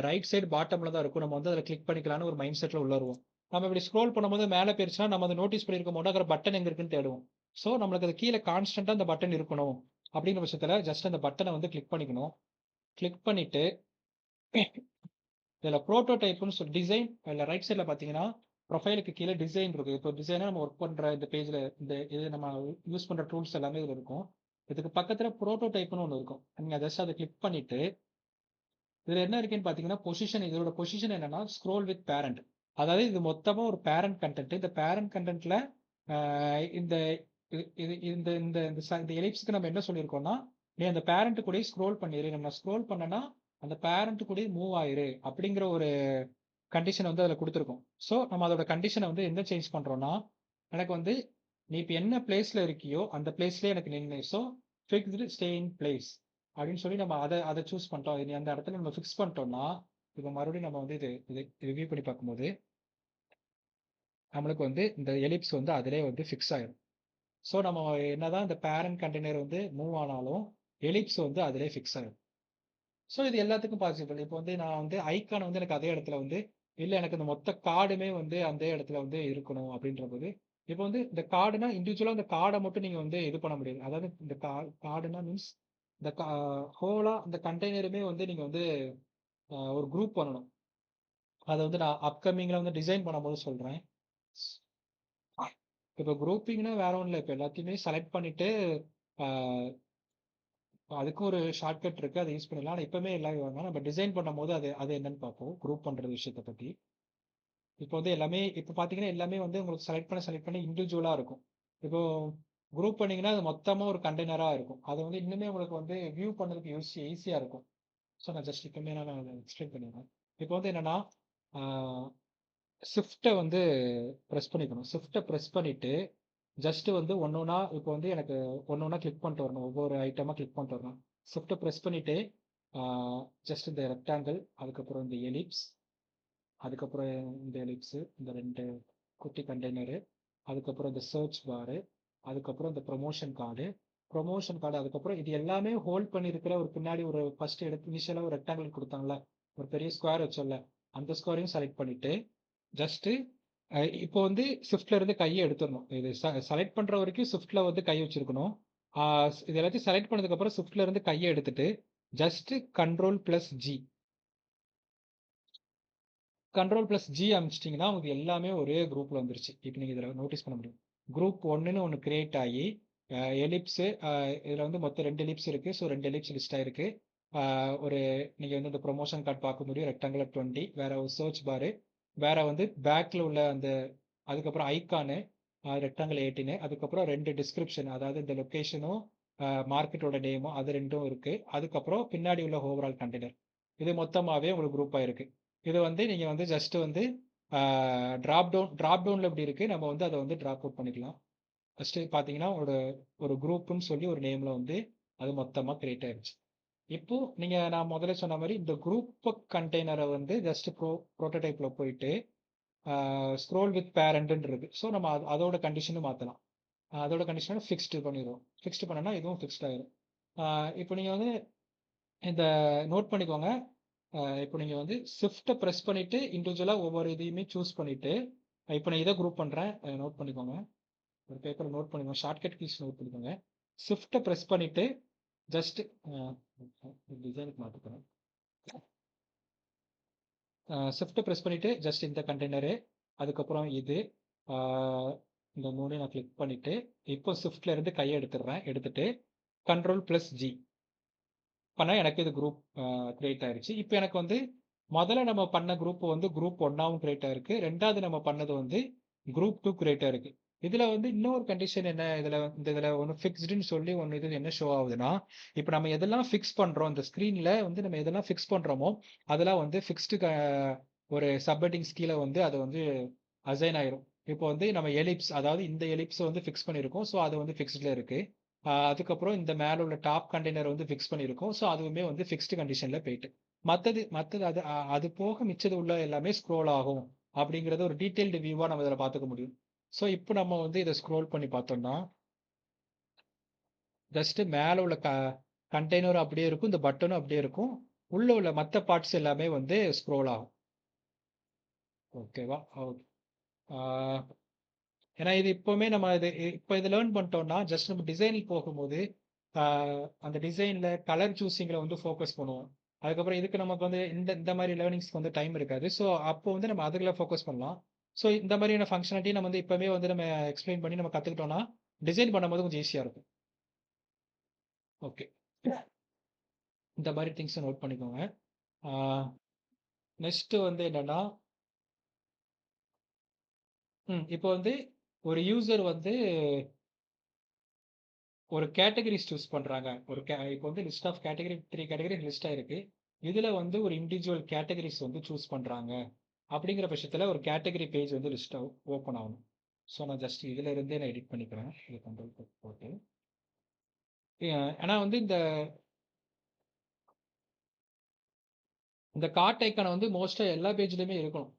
ரைட் சைடு பாட்டமில் தான் இருக்கும். நம்ம வந்து அதில் கிளிக் பண்ணிக்கலாம்னு ஒரு மைண்ட் செட்டில் உள்ள வருவோம். நம்ம இப்படி ஸ்க்ரோல் பண்ணும்போது மேலே போயிருச்சுன்னா நம்ம அதை நோட்டீஸ் பண்ணியிருக்க மாட்டோம். பட்டன் எங்கே இருக்குன்னு தேடுவோம். ஸோ நம்மளுக்கு அது கீழே கான்ஸ்டன்ட்டாக அந்த பட்டன் இருக்கணும் அப்படிங்கிற பட்சத்தில் ஜஸ்ட் அந்த பட்டனை வந்து கிளிக் பண்ணிக்கணும். கிளிக் பண்ணிட்டு இதில் ப்ரோட்டோடைப்னு சொல்லி டிசைன் இல்லை ரைட் சைடில் பார்த்தீங்கன்னா ப்ரொஃபைலுக்கு கீழே டிசைன் இருக்குது. இப்போ டிசைனாக நம்ம ஒர்க் பண்ணுற இந்த பேஜில் இந்த இது நம்ம யூஸ் பண்ணுற டூல்ஸ் எல்லாமே இதில் இருக்கும். இதுக்கு பக்கத்தில் ப்ரோட்டோடைப்னு ஒன்று இருக்கும். நீங்கள் ஜஸ்ட் அதை கிளிக் பண்ணிட்டு இதில் என்ன இருக்குன்னு பார்த்தீங்கன்னா பொசிஷன், இதோட பொசிஷன் என்னன்னா ஸ்க்ரோல் வித் பேரண்ட். அதாவது இது மொத்தமாக ஒரு பேரண்ட் கண்டென்ட். இந்த பேரண்ட் கண்டென்ட்ல இந்த இது இந்த இந்த இந்த எலிப்ஸ்க்கு நம்ம என்ன சொல்லியிருக்கோம்னா நீ அந்த பேரண்ட் கூட ஸ்க்ரோல் பண்ணிடு. நம்ம ஸ்க்ரோல் பண்ணனா அந்த பேரண்ட் கூட மூவ் ஆயிரு அப்படிங்கிற ஒரு கண்டிஷன் வந்து அதில் கொடுத்துருக்கோம். ஸோ நம்ம அதோட கண்டிஷனை வந்து என்ன சேஞ்ச் பண்ணுறோம்னா எனக்கு வந்து நீ இப்போ என்ன பிளேஸில் இருக்கியோ அந்த பிளேஸ்லேயே எனக்கு நின்று so fixed stay in place அப்படின்னு சொல்லி நம்ம அதை சூஸ் பண்ணிட்டோம். நீ அந்த இடத்துல நம்ம ஃபிக்ஸ் பண்ணிட்டோம்னா இப்போ மறுபடியும் நம்ம வந்து இது ரிவ்யூ பண்ணி பார்க்கும்போது நம்மளுக்கு வந்து இந்த எலிப்ஸ் வந்து அதிலே வந்து ஃபிக்ஸ் ஆயிடும். ஸோ நம்ம என்னதான் இந்த பேரண்ட் கண்டெய்னர் வந்து மூவ் ஆனாலும் எலிப்ஸ் வந்து அதிலே ஃபிக்ஸ் ஆகும். ஸோ இது எல்லாத்துக்கும் பாசிபிள். இப்போ வந்து நான் வந்து ஐக்கான் வந்து எனக்கு அதே இடத்துல வந்து இல்லை எனக்கு இந்த மொத்த கார்டுமே வந்து அந்த இடத்துல வந்து இருக்கணும் அப்படின்ற போது இப்போ வந்து இந்த கார்டுனா இண்டிவிஜுவலாக இந்த கார்டை மட்டும் நீங்கள் வந்து இது பண்ண முடியாது. அதாவது இந்த கார்டுனா மீன்ஸ் இந்த ஹோலாக இந்த கண்டெய்னருமே வந்து நீங்கள் வந்து ஒரு குரூப் பண்ணணும். அதை வந்து நான் அப்கமிங்கில் வந்து டிசைன் பண்ணும்போது சொல்கிறேன். இப்போ குரூப்பிங்னா வேற ஒன்றும் இல்லை. இப்போ எல்லாத்தையுமே செலக்ட் பண்ணிட்டு அதுக்கும் ஒரு ஷார்ட்கட் இருக்கு. அதை யூஸ் பண்ணிடலாம். ஆனால் இப்பவுமே எல்லாம் வாங்க நம்ம டிசைன் பண்ணும்போது அது அது என்னன்னு பார்ப்போம். குரூப் பண்ணுற விஷயத்தை பற்றி. இப்போ வந்து எல்லாமே இப்போ பார்த்தீங்கன்னா எல்லாமே வந்து உங்களுக்கு செலக்ட் பண்ணி இண்டிவிஜுவலாக இருக்கும். இப்போ குரூப் பண்ணீங்கன்னா அது மொத்தமாக ஒரு கண்டெய்னராக இருக்கும். அது வந்து இன்னுமே உங்களுக்கு வந்து வியூ பண்ணுறதுக்கு ஈஸியாக இருக்கும். ஸோ நான் ஜஸ்ட் இப்பவுமே நான் அதை எக்ஸ்பிளைன் பண்ணிடுறேன். இப்போ வந்து என்னன்னா ஷிஃப்ட்டை வந்து ப்ரெஸ் பண்ணிக்கணும். ஷிஃப்ட்டை ப்ரெஸ் பண்ணிட்டு ஜஸ்ட் வந்து ஒன்னொன்னா இப்போ வந்து எனக்கு ஒன்னொன்னா கிளிக் பண்ணிட்டு வரணும். ஒவ்வொரு ஐட்டமாக கிளிக் பண்ணிட்டு வரணும். ஷிஃப்ட்டை ப்ரெஸ் பண்ணிட்டு ஜஸ்ட் இந்த ரெக்டாங்கிள், அதுக்கப்புறம் இந்த எலிப்ஸ், அதுக்கப்புறம் இந்த எலிப்ஸு, இந்த 2 குட்டி கண்டெய்னரு, அதுக்கப்புறம் இந்த சர்ச் பாரு, அதுக்கப்புறம் இந்த ப்ரொமோஷன் கார்டு, அதுக்கப்புறம் இது எல்லாமே ஹோல்ட் பண்ணியிருக்கிற ஒரு பின்னாடி ஒரு ஃபர்ஸ்ட் எடுத்து இனிஷியலாக ஒரு ரெக்டாங்கிள் கொடுத்தாங்களா ஒரு பெரிய ஸ்கொயர் வச்சோம்ல அந்த ஸ்கொயரையும் செலக்ட் பண்ணிட்டு ஜஸ்ட்டு இப்போ வந்து ஷிஃப்ட்ல இருந்து கையை எடுத்துடணும். இது செலக்ட் பண்ற வரைக்கும் ஷிஃப்ட்ல வந்து கை வச்சிருக்கணும். இது எல்லாத்தையும் செலக்ட் பண்ணதுக்கு அப்புறம் ஷிஃப்ட்ல இருந்து கையை எடுத்துட்டு ஜஸ்ட் கண்ட்ரோல்+G கண்ட்ரோல்+G அமைச்சிட்டிங்கன்னா உங்களுக்கு எல்லாமே ஒரே குரூப்ல வந்துருச்சு. இப்போ நீங்கள் இதில் நோட்டீஸ் பண்ண முடியும். குரூப் 1ன்னு ஒன்று கிரியேட் ஆகி எலிப்ஸு இதில் வந்து மொத்தம் 2 எலிப்ஸ் இருக்குது. ஸோ 2 எலிப்ஸ் லிஸ்ட் ஆயிருக்கு. ஒரு நீங்கள் வந்து இந்த ப்ரொமோஷன் கார்டு பார்க்க முடியும். ரெக்டாங்குலர் 20 வேற ஒரு சர்ச் பாரு வேற வந்து பேக்கில் உள்ள அந்த அதுக்கப்புறம் ஐக்கானு ரெக்டாங்கிள் 18 அதுக்கப்புறம் 2 டிஸ்கிரிப்ஷன் அதாவது இந்த லொக்கேஷனும் மார்க்கெட்டோட நேமும் அது 2ம் இருக்குது. அதுக்கப்புறம் பின்னாடி உள்ள ஓவரால் கண்டெய்னர் இது மொத்தமாகவே உங்களுக்கு குரூப் ஆயிருக்கு. இது வந்து நீங்கள் வந்து ஜஸ்ட் வந்து ட்ராப் டவுனில் எப்படி இருக்குது நம்ம வந்து அதை வந்து ட்ராப் அவுட் பண்ணிக்கலாம். ஃபஸ்ட்டு பார்த்தீங்கன்னா ஒரு குரூப்புன்னு சொல்லி ஒரு நேமில் வந்து அது மொத்தமாக கிரியேட் ஆயிடுச்சு. இப்போ நான் முதல்ல சொன்ன மாதிரி இந்த குரூப் கண்டெய்னரை வந்து ஜஸ்ட் ப்ரோட்டோடைப்பில் போயிட்டு ஸ்க்ரோல் வித் பேரண்ட்னு இருக்கு. ஸோ நம்ம அதோட கண்டிஷனும் மாற்றலாம். அதோட கண்டிஷனை ஃபிக்ஸ்டு பண்ணிடுவோம். ஃபிக்ஸ்டு பண்ணனா இதுவும் ஃபிக்ஸ்ட் ஆயிடும். இப்போ நீங்கள் வந்து இந்த நோட் பண்ணிக்கோங்க. இப்போ நீங்க வந்து ஷிஃப்ட்ட பிரஸ் பண்ணிட்டு இண்டிவிஜுவலா ஒவ்வொரு இதையுமே சூஸ் பண்ணிட்டு, இப்போ நான் இத குரூப் பண்றேன். நோட் பண்ணிக்கோங்க. ஒரு பேப்பர்ல நோட் பண்ணிக்கோங்க. ஷார்ட்கட் கீஸ் நோட் பண்ணிக்கோங்க. ஷிஃப்ட்ட பிரஸ் பண்ணிட்டு ஜஸ்ட் டிசைனுக்கு மாத்திக்கிறேன். ஷிஃப்ட்ட பிரஸ் பண்ணிட்டு ஜஸ்ட் இந்த கண்டெய்னரு, அதுக்கப்புறம் இது, ஆ இந்த 3யும் நான் கிளிக் பண்ணிட்டு, இப்போ ஷிஃப்ட்ல இருந்து கைய எடுத்துடுறேன். எடுத்துட்டு கண்ட்ரோல் பிளஸ் ஜி பண்ணா எனக்கு இது குரூப் கிரியேட் ஆயிருச்சு. இப்போ எனக்கு வந்து முதல்ல நம்ம பண்ண குரூப் வந்து குரூப் 1ஆவும் கிரியேட் ஆயிருக்கு. 2வது நம்ம பண்ணது வந்து குரூப் 2 கிரியேட் ஆயிருக்கு. இதுல வந்து இன்னொரு கண்டிஷன் என்ன, இதுல ஒண்ணு ஃபிக்ஸ்டுன்னு சொல்லி ஒண்ணு இது என்ன ஷோ ஆகுதுன்னா, இப்போ நம்ம எதெல்லாம் ஃபிக்ஸ் பண்றோம் இந்த ஸ்க்ரீன்ல வந்து நம்ம எதெல்லாம் ஃபிக்ஸ் பண்றோமோ, அதெல்லாம் வந்து ஃபிக்ஸ்டு ஒரு சப்ஹெட்டிங்ஸ் கீழ வந்து அது வந்து அசைன் ஆயிரும். இப்போ வந்து நம்ம எலிப்ஸ் அதாவது இந்த எலிப்ஸ வந்து ஃபிக்ஸ் பண்ணியிருக்கோம். ஸோ அது வந்து ஃபிக்ஸ்டுல இருக்கு. அதுக்கப்புறம் இந்த மேல உள்ள டாப் கண்டெய்னர் வந்து ஃபிக்ஸ் பண்ணியிருக்கோம். ஸோ அதுவுமே வந்து ஃபிக்ஸ்டு கண்டிஷன்ல போயிட்டு. மத்தது அது போக மிச்சது உள்ள எல்லாமே ஸ்க்ரோல் ஆகும். அப்படிங்கிறத ஒரு டீடைல்டு வியூவா நம்ம இதுல பார்த்துக்க முடியும். ஸோ இப்போ நம்ம வந்து இத ஸ்க்ரோல் பண்ணி பார்த்தோம்னா, ஜஸ்ட் மேல உள்ள கண்டெய்னரும் அப்படியே இருக்கும். இந்த பட்டனும் அப்படியே இருக்கும். உள்ள உள்ள மத்த பார்ட்ஸ் எல்லாமே வந்து ஸ்க்ரோல் ஆகும். ஓகேவா? ஓகே. ஆ ஏன்னா இது இப்பவுமே நம்ம இப்போ இதை லேர்ன் பண்ணிட்டோம்னா ஜஸ்ட் நம்ம டிசைனில் போகும்போது அந்த டிசைன்ல கலர் சூஸிங்ல வந்து ஃபோக்கஸ் பண்ணுவோம். அதுக்கப்புறம் இதுக்கு நமக்கு வந்து இந்த இந்த மாதிரி லேர்னிங்ஸ்க்கு வந்து டைம் இருக்காது. ஸோ அப்போ வந்து நம்ம அதுல ஃபோக்கஸ் பண்ணலாம். ஸோ இந்த மாதிரியான ஃபங்க்ஷனாலிட்டி நம்ம வந்து இப்பவே வந்து நம்ம எக்ஸ்பிளைன் பண்ணி நம்ம கத்துக்கிட்டோம்னா டிசைன் பண்ணும்போது கொஞ்சம் ஈஸியா இருக்கும். ஓகே, இந்த மாதிரி திங்ஸ் நோட் பண்ணிக்கோங்க. நெக்ஸ்ட் வந்து என்னன்னா, இப்போ வந்து ஒரு யூசர் வந்து ஒரு கேட்டகரிஸ் சூஸ் பண்றாங்க. இப்போ வந்து list of category 3 category list ஆயிருக்கு. இதுல வந்து ஒரு இண்டிவிஜுவல் கேட்டகரிஸ் வந்து சூஸ் பண்றாங்க. அப்படிங்கிற பட்சத்துல ஒரு கேட்டகரி பேஜ் வந்து லிஸ்ட் ஓப்பன் ஆகும். ஸோ நான் ஜஸ்ட் இதுல இருந்தே நான் எடிட் பண்ணிக்கிறேன். இது கண்ட்ரோல் போட்டு. ஆனா வந்து இந்த இந்த கார்ட் ஐக்கான வந்து மோஸ்டா எல்லா பேஜ்லயுமே இருக்கணும்.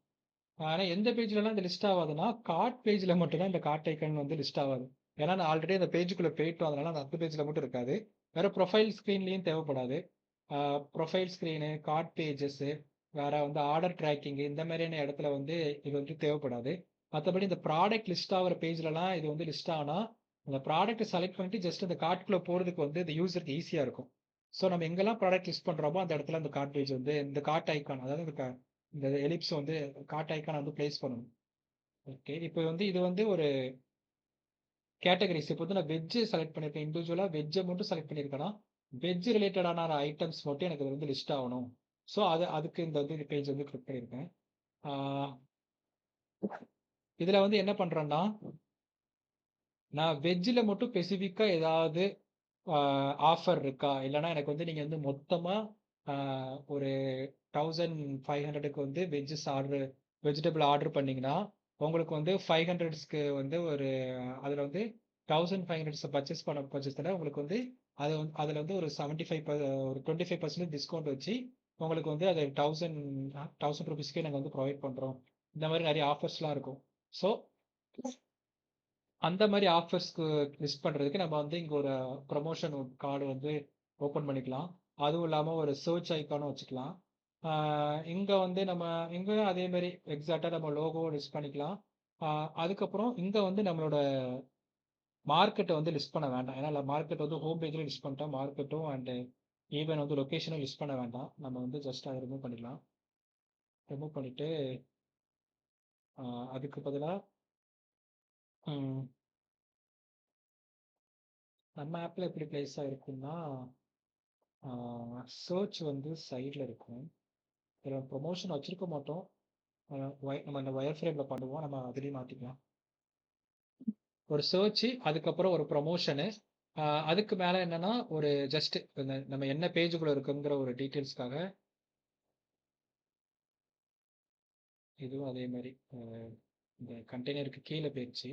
ஆனா எந்த பேஜ்லலாம் இந்த லிஸ்ட் ஆகாதுன்னா, கார்ட் பேஜ்ல மட்டும் தான் இந்த கார்ட் ஐக்கான் வந்து லிஸ்ட் ஆகாது. ஏன்னா நான் ஆல்ரெடி அந்த பேஜுக்குள்ள போயிட்டோம். அதனால அந்த பேஜ்ல மட்டும் இருக்காது. வேற ப்ரொஃபைல் ஸ்க்ரீன்லயும் தேவைப்படாது. ப்ரொஃபைல் ஸ்க்ரீனு, கார்ட் பேஜஸ்ஸு, வேற வந்து ஆர்டர் ட்ராக்கிங் இந்த மாதிரியான இடத்துல வந்து இது வந்து தேவைப்படாது. மத்தபடி இந்த ப்ராடக்ட் லிஸ்ட் ஆகுற பேஜ்லலாம் இது வந்து லிஸ்ட் ஆனா, அந்த ப்ராடக்ட்ட செலக்ட் பண்ணிட்டு ஜஸ்ட் அந்த கார்ட்குள்ள போறதுக்கு வந்து இந்த யூசருக்கு ஈஸியா இருக்கும். ஸோ நம்ம எங்கெல்லாம் ப்ராடக்ட் லிஸ்ட் பண்றோமோ அந்த இடத்துல அந்த கார்ட் பேஜ் வந்து இந்த கார்ட் ஐகான் அதாவது இந்த எலிப்ஸ் வந்து கார்ட் ஐகான் வந்து பிளேஸ் பண்ணணும். ஓகே. இப்போ வந்து இது வந்து ஒரு கேட்டகரிஸ். இப்போ வந்து நான் வெஜ் செலக்ட் பண்ணியிருக்கேன். இண்டிவிஜுவலா வெஜ்ஜை மட்டும் செலக்ட் பண்ணியிருக்கேன்னா, வெஜ் ரிலேட்டடான ஐட்டம்ஸ் மட்டும் எனக்கு இது வந்து லிஸ்ட் ஆகணும். ஸோ அதுக்கு இந்த வந்து பேஜ் வந்து கிளிக் பண்ணியிருக்கேன். ஆஹ் இதுல வந்து என்ன பண்றேன்னா, நான் வெஜ்ஜில் மட்டும் ஸ்பெசிஃபிக்கா ஏதாவது ஆஃபர் இருக்கா? இல்லைன்னா எனக்கு வந்து நீங்க வந்து மொத்தமா ஒரு 1500க்கு வந்து வெஜிடபிள் ஆர்டர் பண்ணீங்கன்னா, உங்களுக்கு வந்து 500க்கு வந்து ஒரு அதுல வந்து 1500 பர்ச்சேஸ் பண்ண பட்சத்துல உங்களுக்கு வந்து அதுல வந்து ஒரு 75 ஒரு 25% டிஸ்கவுண்ட் வச்சு உங்களுக்கு வந்து அது 1000 ருபீஸ்க்கே நாங்க வந்து ப்ரொவைட் பண்றோம். இந்த மாதிரி நிறைய ஆஃபர்ஸ்லாம் இருக்கும். ஸோ அந்த மாதிரி ஆஃபர்ஸ்க்கு லிஸ்ட் பண்றதுக்கு நம்ம வந்து இங்க ஒரு ப்ரொமோஷன் கார்டு வந்து ஓப்பன் பண்ணிக்கலாம். அதுவும் இல்லாம ஒரு சர்ச் ஐக்கானும் வச்சுக்கலாம். இங்க வந்து நம்ம இங்க அதே மாதிரி எக்ஸாக்டா நம்ம லோகோ லிஸ்ட் பண்ணிக்கலாம். அதுக்கப்புறம் இங்க வந்து நம்மளோட மார்க்கெட்டை வந்து லிஸ்ட் பண்ண வேண்டாம். ஏன்னா மார்க்கெட் வந்து ஹோம் பேஜ்ல லிஸ்ட் பண்ணிட்டோம். மார்க்கெட்டும் அண்ட் ஈவன் வந்து லொகேஷனும் லிஸ்ட் பண்ண வேண்டாம். நம்ம வந்து ஜஸ்ட் அதை ரிமூவ் பண்ணிக்கலாம். ரிமூவ் பண்ணிட்டு அதுக்கு பதிலா நம்ம ஆப்ல எப்படி பிளேஸ் ஆயிருக்குன்னா, சர்ச் வந்து சைடில் இருக்கும். இதில் ப்ரொமோஷன் வச்சிருக்க மாட்டோம். நம்ம இந்த ஒயர் ஃப்ரேம்ல பண்ணுவோம். நம்ம அதுலேயும் மாற்றிக்கலாம். ஒரு சர்ச் அதுக்கப்புறம் ஒரு ப்ரொமோஷனு அதுக்கு மேலே என்னன்னா ஒரு ஜஸ்ட் நம்ம என்ன பேஜுக்குள்ள இருக்குங்கிற ஒரு டீட்டெயில்ஸ்க்காக இதுவும் அதே மாதிரி இந்த கண்டெய்னருக்கு கீழே போயிடுச்சு.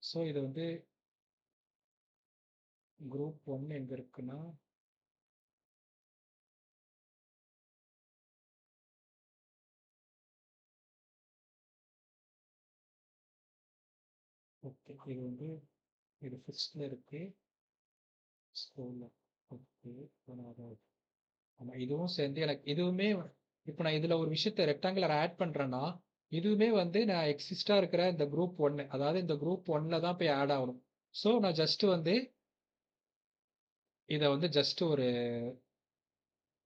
ஸோ இது வந்து குரூப் 1 எங்கே இருக்குன்னா, ஓகே இது வந்து இது ஃபிக்ஸ்டில் இருக்கு ஸ்கூலில். ஓகே ஆமாம் இதுவும் சேர்ந்து எனக்கு இதுவுமே இப்போ நான் இதுல ஒரு விஷயத்த ரெக்டாங்குலர் ஆட் பண்றேன்னா, இதுவுமே வந்து நான் எக்ஸிஸ்ட்டா இருக்கிற இந்த குரூப் 1 அதாவது இந்த குரூப் 1ல தான் போய் ஆட் ஆகணும். ஸோ நான் ஜஸ்ட் வந்து இத வந்து ஜஸ்ட் ஒரு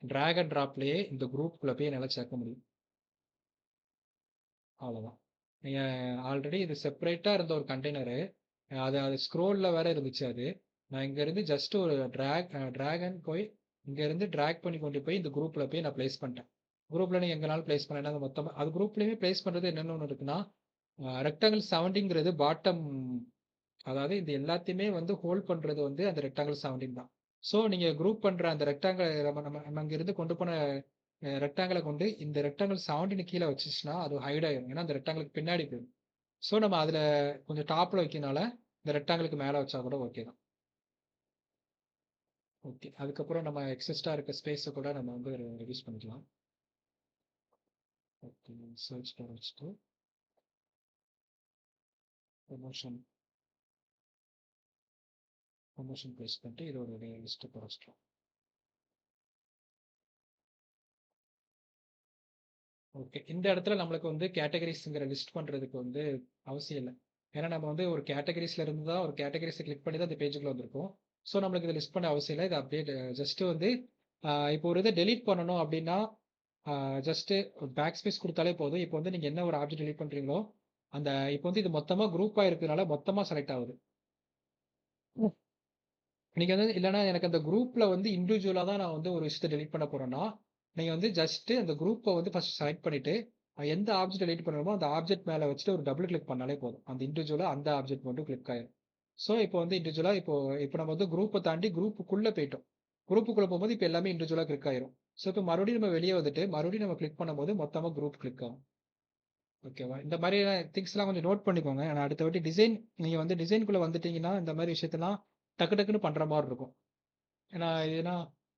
டிராக் அண்ட் டிராப்லயே இந்த குரூப்குள்ள போய் என்னால சேர்க்க முடியும். அவ்வளோதான். நீங்க ஆல்ரெடி இது செப்பரேட்டா இருந்த ஒரு கண்டெய்னரு. அது அது ஸ்க்ரோல்ல வேற இருந்துச்சு அது. நான் இங்கேருந்து ஜஸ்ட் ஒரு டிராகன் போய் இங்கேருந்து டிராக் பண்ணி கொண்டு போய் இந்த குரூப்ல போய் நான் பிளேஸ் பண்ணிட்டேன். குரூப்ல நீங்க எங்கனாலும் பிளேஸ் பண்ணலாம். அது மொத்தமா அது குரூப்லயுமே பிளேஸ் பண்றது என்னென்ன ஒண்ணு இருக்குன்னா, ரெக்டாங்கிள் 70ங்கிறது பாட்டம் அதாவது இது எல்லாத்தையுமே வந்து ஹோல்ட் பண்றது வந்து அந்த ரெக்டாங்கிள் 17 தான். ஸோ நீங்க குரூப் பண்ற அந்த ரெக்டாங்கிள் நம்ம நம்ம நம்ம அங்கிருந்து கொண்டு போன ரெக்டாங்கிள கொண்டு இந்த ரெக்டாங்கிள் 17 கீழ வச்சுச்சுன்னா, அது ஹைட் ஆயிரும். ஏன்னா அந்த ரெக்டாங்கிளுக்கு பின்னாடி போயிடும். ஸோ நம்ம அதுல கொஞ்சம் டாப்ல வைக்கிறனால, இந்த ரெக்டாங்கிளுக்கு மேல வச்சா கூட ஓகே தான். ஓகே. அதுக்கப்புறம் நம்ம எக்ஸஸ்ட்டா இருக்க ஸ்பேஸ கூட நம்ம வந்து ரெடியூஸ் பண்ணிக்கலாம். ஓகே. சர்ச் பார் வச்சுட்டு ப்ரமோஷன் ப்ரமோஷன் பிளேஸ் பண்ணிட்டு இதோட லிஸ்ட் குறைச்சிட்டோம். ஓகே. இந்த இடத்துல நம்மளுக்கு வந்து கேட்டகரிஸ்ங்கிற லிஸ்ட் பண்றதுக்கு வந்து அவசியம் இல்ல. ஏன்னா நம்ம வந்து ஒரு கேட்டகரிஸ்ல இருந்து தான் ஒரு கேட்டகரிஸ கிளிக் பண்ணி தான் இந்த பேஜுக்குள்ள வந்திருக்கோம். ஸோ நம்மளுக்கு இத லிஸ்ட் பண்ண அவசியம் இல்ல. இது அப்படியே ஜஸ்ட் வந்து இப்போ ஒரு இத டெலீட் பண்ணணும் அப்படின்னா, ஜஸ்ட் பேக் ஸ்பேஸ் குடுத்தாலே போதும். இப்போ வந்து நீங்க என்ன ஒரு ஆப்ஜெக்ட் டெலீட் பண்றீங்களோ, அந்த இப்போ வந்து இது மொத்தமா குரூப்பா இருக்கிறதுனால மொத்தமா செலக்ட் ஆகுது. நீங்க வந்து இல்லன்னா எனக்கு அந்த குரூப்ல வந்து இண்டிவிஜுவலா தான் நான் வந்து ஒரு விஷயத்த டெலீட் பண்ண போறேன்னா, நீங்க வந்து ஜஸ்ட் அந்த குரூப்ப வந்து ஃபர்ஸ்ட் செலக்ட் பண்ணிட்டு, எந்த ஆப்ஜெக்ட் டெலீட் பண்ணணுமோ அந்த ஆப்ஜெக்ட் மேல வச்சுட்டு ஒரு டபுள் கிளிக் பண்ணாலே போதும். அந்த இண்டிவிஜுவலா அந்த ஆப்ஜெக்ட் மட்டும் கிளிக் ஆயிரும். ஸோ இப்போ வந்து இண்டிவிஜுவலா இப்போ நம்ம வந்து குரூப்ப தாண்டி குரூப்புக்குள்ள போயிட்டோம். குரூப்புக்குள்ள போகும்போது இப்ப எல்லாமே இண்டிவிஜுவலா கிளிக் ஆயிரும். ஸோ இப்போ மறுபடியும் நம்ம வெளிய வந்துட்டு, மறுபடியும் நம்ம கிளிக் பண்ணும்போது மொத்தமா குரூப் கிளிக் ஆகும். ஓகேவா? இந்த மாதிரியான திங்ஸ்லாம் கொஞ்சம் நோட் பண்ணிக்கோங்க. ஏன்னா அடுத்த வாட்டி நீங்க வந்து டிசைன்க்குள்ள வந்துட்டீங்கன்னா, இந்த மாரி விஷயத்தெல்லாம் டக்கு டக்குன்னு பண்ற மாரி இருக்கும். ஏன்னா ஏன்னா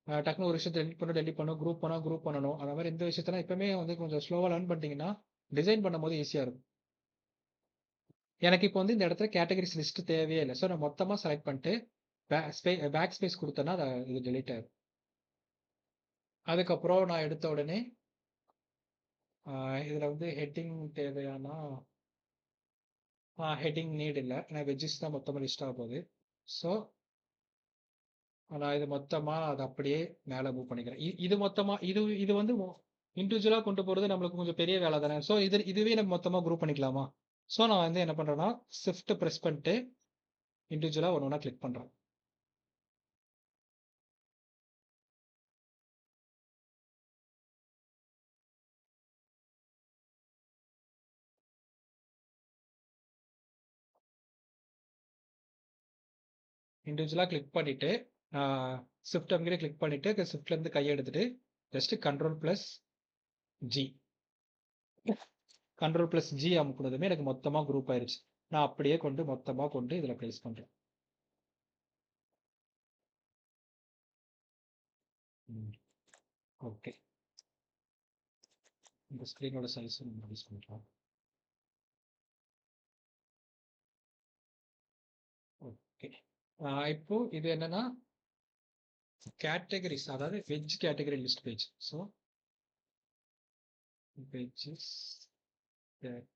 டக்குனு ஒரு விஷயத்த டெலிட் பண்ணணும், குரூப் பண்ணணும். அந்த மாரி இந்த விஷயத்தெல்லாம் இப்பவுமே வந்து கொஞ்சம் ஸ்லோவா லேர்ன் பண்ணிட்டீங்கன்னா, டிசைன் பண்ணும்போது ஈஸியா இருக்கும். எனக்கு இப்போ வந்து இந்த இடத்துல கேட்டகரிஸ் லிஸ்ட் தேவையே இல்ல. ஸோ நான் மொத்தமா செலக்ட் பண்ணிட்டு, பேக் ஸ்பேஸ் குடுத்தேன்னா, இது டெலீட் ஆயிரும். அதுக்கப்புறம் நான் எடுத்த உடனே அ இதுல வந்து ஹெட்டிங் தேவையானா, ஹெட்டிங் நீட் இல்ல. ஏன்னா வெட்ஜஸ் தான் மொத்தமா லிஸ்ட் ஆக போகுது. ஸோ நான் இது மொத்தமா அத அப்படியே மேல மூவ் பண்ணிக்கிறேன். இது மொத்தமா இது வந்து இண்டிவிஜுவலா கொண்டு போறது நம்மளுக்கு கொஞ்சம் பெரிய வேலை தானே. ஸோ இதுவே நம்ம மொத்தமா குரூப் பண்ணிக்கலாமா? ஸோ நான் வந்து என்ன பண்றேன்னா, ஷிஃப்ட் பிரஸ் பண்ணிட்டு இண்டிவிஜுவலா ஒண்ணு ஒண்ணா கிளிக் பண்றேன். இண்டிவிஜுவலா கிளிக் பண்ணிட்டு, ஆ ஷிஃப்ட் அங்கேயே கிளிக் பண்ணிட்டு, ஷிஃப்ட்ல இருந்து கைய எடுத்துட்டு, just control plus G. Control plus G அமுக்குனதுமே எனக்கு மொத்தமா குரூப் ஆயிருச்சு. நான் அப்படியே மொத்தமா கொண்டு இதுல பிளேஸ் பண்றேன். ஓகே. இந்த ஸ்க்ரீனோட சைஸ் ரெடியூஸ் பண்ணிக்கலாம். ஓகே. இப்போ இது என்னன்னா கேட்டகரிஸ் அதாவது veg category list page. So veggies page.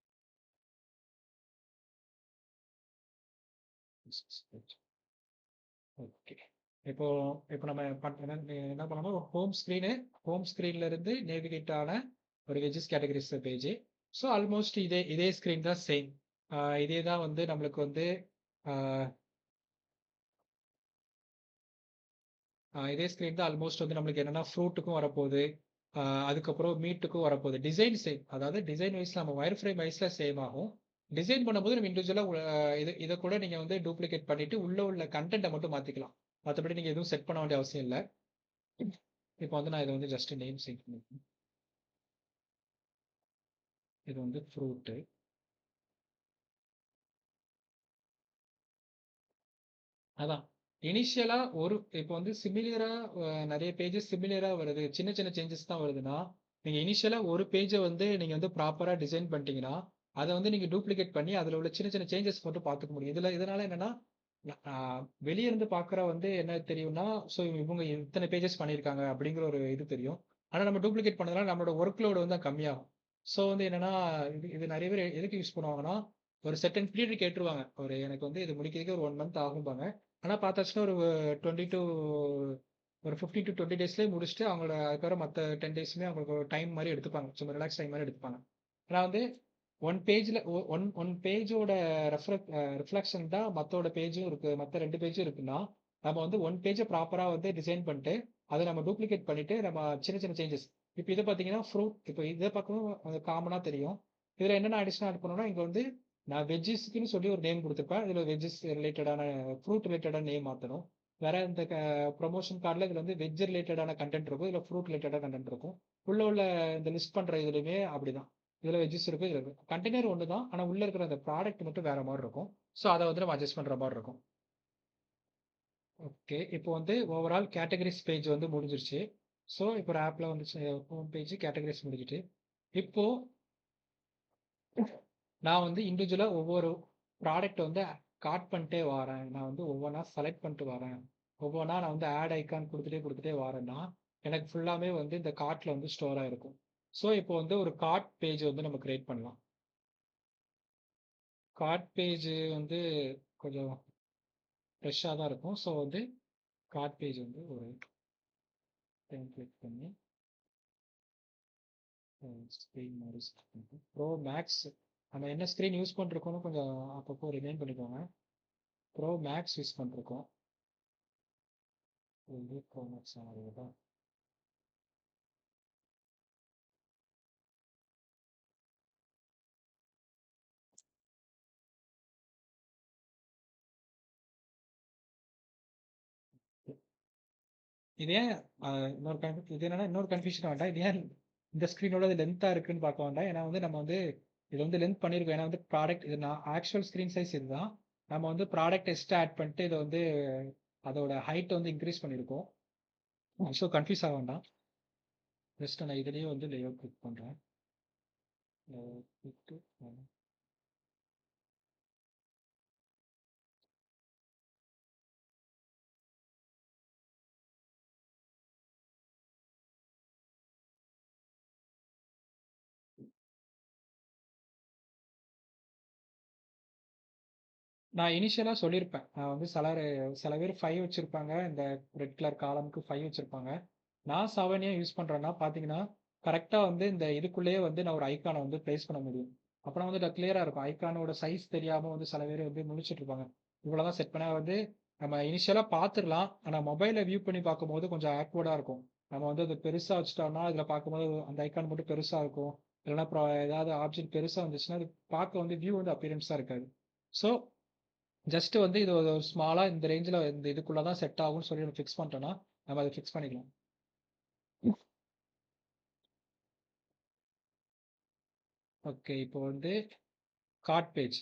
Okay. இப்போ இப்போ நம்ம என்ன பண்ணணும் ஹோம் ஸ்க்ரீன்ல இருந்து நேவிகேட் ஆன ஒரு veggies categories page. So almost இதே ஸ்க்ரீன் தான் சேம். இதே தான் வந்து நம்மளுக்கு வந்து இதே ஸ்க்ரீன் தான் ஆல்மோஸ்ட் வந்து நம்மளுக்கு என்னன்னா ஃப்ரூட்டுக்கும் வரப்போகுது. அதுக்கப்புறம் மீட்டுக்கும் வரப்போகுது. Design same. அதாவது டிசைன் வைஸ் நம்ம வயர் ஃப்ரேம் வைஸ்ல சேம் ஆகும். டிசைன் பண்ணும்போது நம்ம இண்டிவிஜுவலா இத கூட நீங்க வந்து டூப்ளிகேட் பண்ணிட்டு உள்ள கன்டென்ட்ட மட்டும் மாத்திக்கலாம். மத்தபடி நீங்க எதுவும் செட் பண்ண வேண்டிய அவசியம் இல்ல. இப்போ வந்து நான் இத வந்து ஜஸ்ட் நேம் சேஞ்ச் பண்ணிக்கிறேன். இது வந்து ஃப்ரூட். அதான். இனிஷியலா இப்போ வந்து சிமிலரா நெறைய பேஜஸ் சிமிலரா வருது. சின்ன சின்ன சேஞ்சஸ் தான் வருதுன்னா, நீங்க இனிஷியலா ஒரு பேஜ வந்து நீங்க வந்து ப்ராப்பரா டிசைன் பண்ணிட்டீங்கன்னா, அத வந்து நீங்க டூப்ளிகேட் பண்ணி அதுல உள்ள சின்ன சின்ன சேஞ்சஸ் மட்டும் பார்த்துக்க முடியும். இதனால என்னன்னா, அ வெளிய இருந்து பார்க்குற வந்து என்ன தெரியும்னா, ஸோ இவங்க இத்தன பேஜஸ் பண்ணியிருக்காங்க அப்படிங்கிற ஒரு இது தெரியும். ஆனா நம்ம டூப்ளிகேட் பண்ணதுனால நம்மளோட ஒர்க் லோட் வந்து கம்மியாகும். ஸோ வந்து என்னன்னா, இது இது நெறைய பேர் எதுக்கு யூஸ் பண்ணுவாங்கன்னா, ஒரு செர்டைன் பீரியட் கேட்டுருவாங்க. ஒரு எனக்கு வந்து இது முடிக்கிறதுக்கு ஒரு 1 மந்த் ஆகும்பாங்க. ஆனா பார்த்தாச்சுன்னா ஒரு 20 டூ ஒரு 15 டூ 20 டேஸ்லயே முடிச்சுட்டு அவங்களோட அதுக்கப்புறம் மத்த 10 டேஸுமே அவங்களுக்கு ஒரு டைம் மாரி எடுத்துப்பாங்க. சும்மா ரிலாக்ஸ் டைம் மாரி எடுத்துப்பாங்க. ஆனா வந்து 1 பேஜ்ல ஒன் பேஜோட ரிஃப்ளெக்ஷன் தான் மத்தோட பேஜும் இருக்கு. மத்த 2 பேஜும் இருக்குன்னா, நம்ம வந்து 1 பேஜ ப்ராப்பரா வந்து டிசைன் பண்ணிட்டு, அத நம்ம டூப்ளிகேட் பண்ணிட்டு, நம்ம சின்ன சின்ன சேஞ்சஸ் இப்ப இத பார்த்தீங்கன்னா, இப்ப இத பார்க்கவும் அது காமனா தெரியும். இதுல என்னென்ன அடிஷனலா ஆட் பண்ணுவேன்னா, இங்க வந்து நான் வெஜ்ஜீஸ்க்குன்னு சொல்லி ஒரு நேம் குடுத்துருப்பேன். இதுல வெஜ்ஜஸ் ரிலேட்டடான ஃப்ரூட் ரிலேட்டடான நேம் மாத்தணும். வேற இந்த ப்ரமோஷன் கார்ட்ல இதுல வந்து வெஜ் ரிலேட்டடான கன்டென்ட் இருக்கும். இதுல ஃப்ரூட் ரிலேட்டடா கன்டென்ட் இருக்கும். உள்ள உள்ள இந்த லிஸ்ட் பண்ற இதுலயுமே அப்படிதான். இதுல வெஜ்ஜஸ் இருக்கும். இதுல இருக்கும். கண்டெய்னர் ஒண்ணு தான். ஆனா உள்ள இருக்கிற அந்த ப்ராடக்ட் மட்டும் வேற மாரி இருக்கும். ஸோ அத வந்து நம்ம அட்ஜஸ்ட் பண்ற மாரி இருக்கும். ஓகே. இப்போ வந்து ஓவரால் கேட்டகரிஸ் பேஜ் வந்து முடிஞ்சிருச்சு. ஸோ இப்போ ஒரு ஆப்ல வந்துச்சு ஹோம் பேஜ் கேட்டகரிஸ் முடிஞ்சுட்டு. இப்போ நான் வந்து இண்டிவிஜுவலா ஒவ்வொரு ப்ராடக்ட் வந்து கார்ட் பண்ணிட்டே வாரேன். நான் வந்து ஒவ்வொன்னா செலக்ட் பண்ணிட்டு வரேன். ஒவ்வொன்னா நான் வந்து ஆட் ஐகான் குடுத்துட்டே வாரேன்னா, எனக்கு ஃபுல்லாமே வந்து இந்த கார்ட்ல வந்து ஸ்டோர் ஆயிருக்கும். ஸோ இப்போ வந்து ஒரு கார்ட் பேஜ் வந்து நம்ம கிரியேட் பண்ணலாம். கார்ட் பேஜ் வந்து கொஞ்சம் ஃப்ரெஷ்ஷா தான் இருக்கும். ஸோ வந்து கார்ட் பேஜ் வந்து ஒரு டைம் கிளிக் பண்ணி ஸ்க்ரீன் மாதிரி செட் பண்ணிட்டு ப்ரோ மேக்ஸ் நம்ம என்ன ஸ்க்ரீன் யூஸ் பண்ணிருக்கோம்னு கொஞ்சம் அப்பப்போ ரிமைண்ட் பண்ணிக்கோங்க. ப்ரோ மேக்ஸ் யூஸ் பண்ணிருக்கோம். இது ப்ரோ மேக்ஸ் தான். இது ஏன் இது என்னன்னா இன்னொரு கன்ஃபியூஷன் வேண்டாம். இது ஏன் இந்த ஸ்க்ரீனோட இது லென்த்தா இருக்குன்னு பார்க்க வேண்டாம். ஏன்னா வந்து நம்ம வந்து இது வந்து லென்த் பண்ணியிருக்கோம். ஏன்னா வந்து ப்ராடக்ட் இது நான் ஆக்சுவல் ஸ்க்ரீன் சைஸ் இதுதான். நம்ம வந்து ப்ராடக்ட் எக்ஸ்ட்ரா ஆட் பண்ணிட்டு இதை வந்து அதோட ஹைட் வந்து இன்க்ரீஸ் பண்ணியிருக்கோம். ஸோ கன்ஃபியூஸ் ஆக வேண்டாம். ஜஸ்ட் நான் இதுலேயே வந்து லேஅவுட் கிளிக் பண்ணுறேன். நான் இனிஷியலா சொல்லியிருப்பேன். நான் வந்து சில பேர் 5 வச்சிருப்பாங்க. இந்த ரெட் கலர் காலம்க்கு 5 வச்சிருப்பாங்க. நான் 7 ஏன் யூஸ் பண்றேன்னா பார்த்தீங்கன்னா, கரெக்ட்டா வந்து இந்த இதுக்குள்ளேயே வந்து நான் ஒரு ஐகான வந்து பிளேஸ் பண்ண முடியும். அப்பனா வந்து கிளியரா இருக்கும். ஐகானோட சைஸ் தெரியாம வந்து சில பேர் வந்து முழிச்சுட்டு இருப்பாங்க. இவ்வளவுதான் செட் பண்ணா வந்து நம்ம இனிஷியலா பார்த்துரலாம். ஆனா மொபைல்ல வியூ பண்ணி பார்க்கும்போது கொஞ்சம் ஆக்வர்டா இருக்கும். நம்ம வந்து அது பெருசா வச்சுட்டோம்னா, இதுல பார்க்கும்போது அந்த ஐகான் மட்டும் பெருசா இருக்கும். இல்லைன்னா அப்புறம் ஏதாவது ஆப்ஜெக்ட் பெருசா வந்துச்சுன்னா, அது பார்க்க வந்து வியூ வந்து அப்பியரன்ஸா இருக்காது. ஸோ ஜஸ்ட் வந்து இது ஒரு ஸ்மாலா இந்த ரேஞ்சில இந்த இதுக்குள்ள தான் செட் ஆகும்னு சொல்லி நம்ம ஃபிக்ஸ் பண்ணிட்டோம்னா, நம்ம அத ஃபிக்ஸ் பண்ணிக்கலாம். ஓகே. இப்போ வந்து கார்ட் பேஜ்.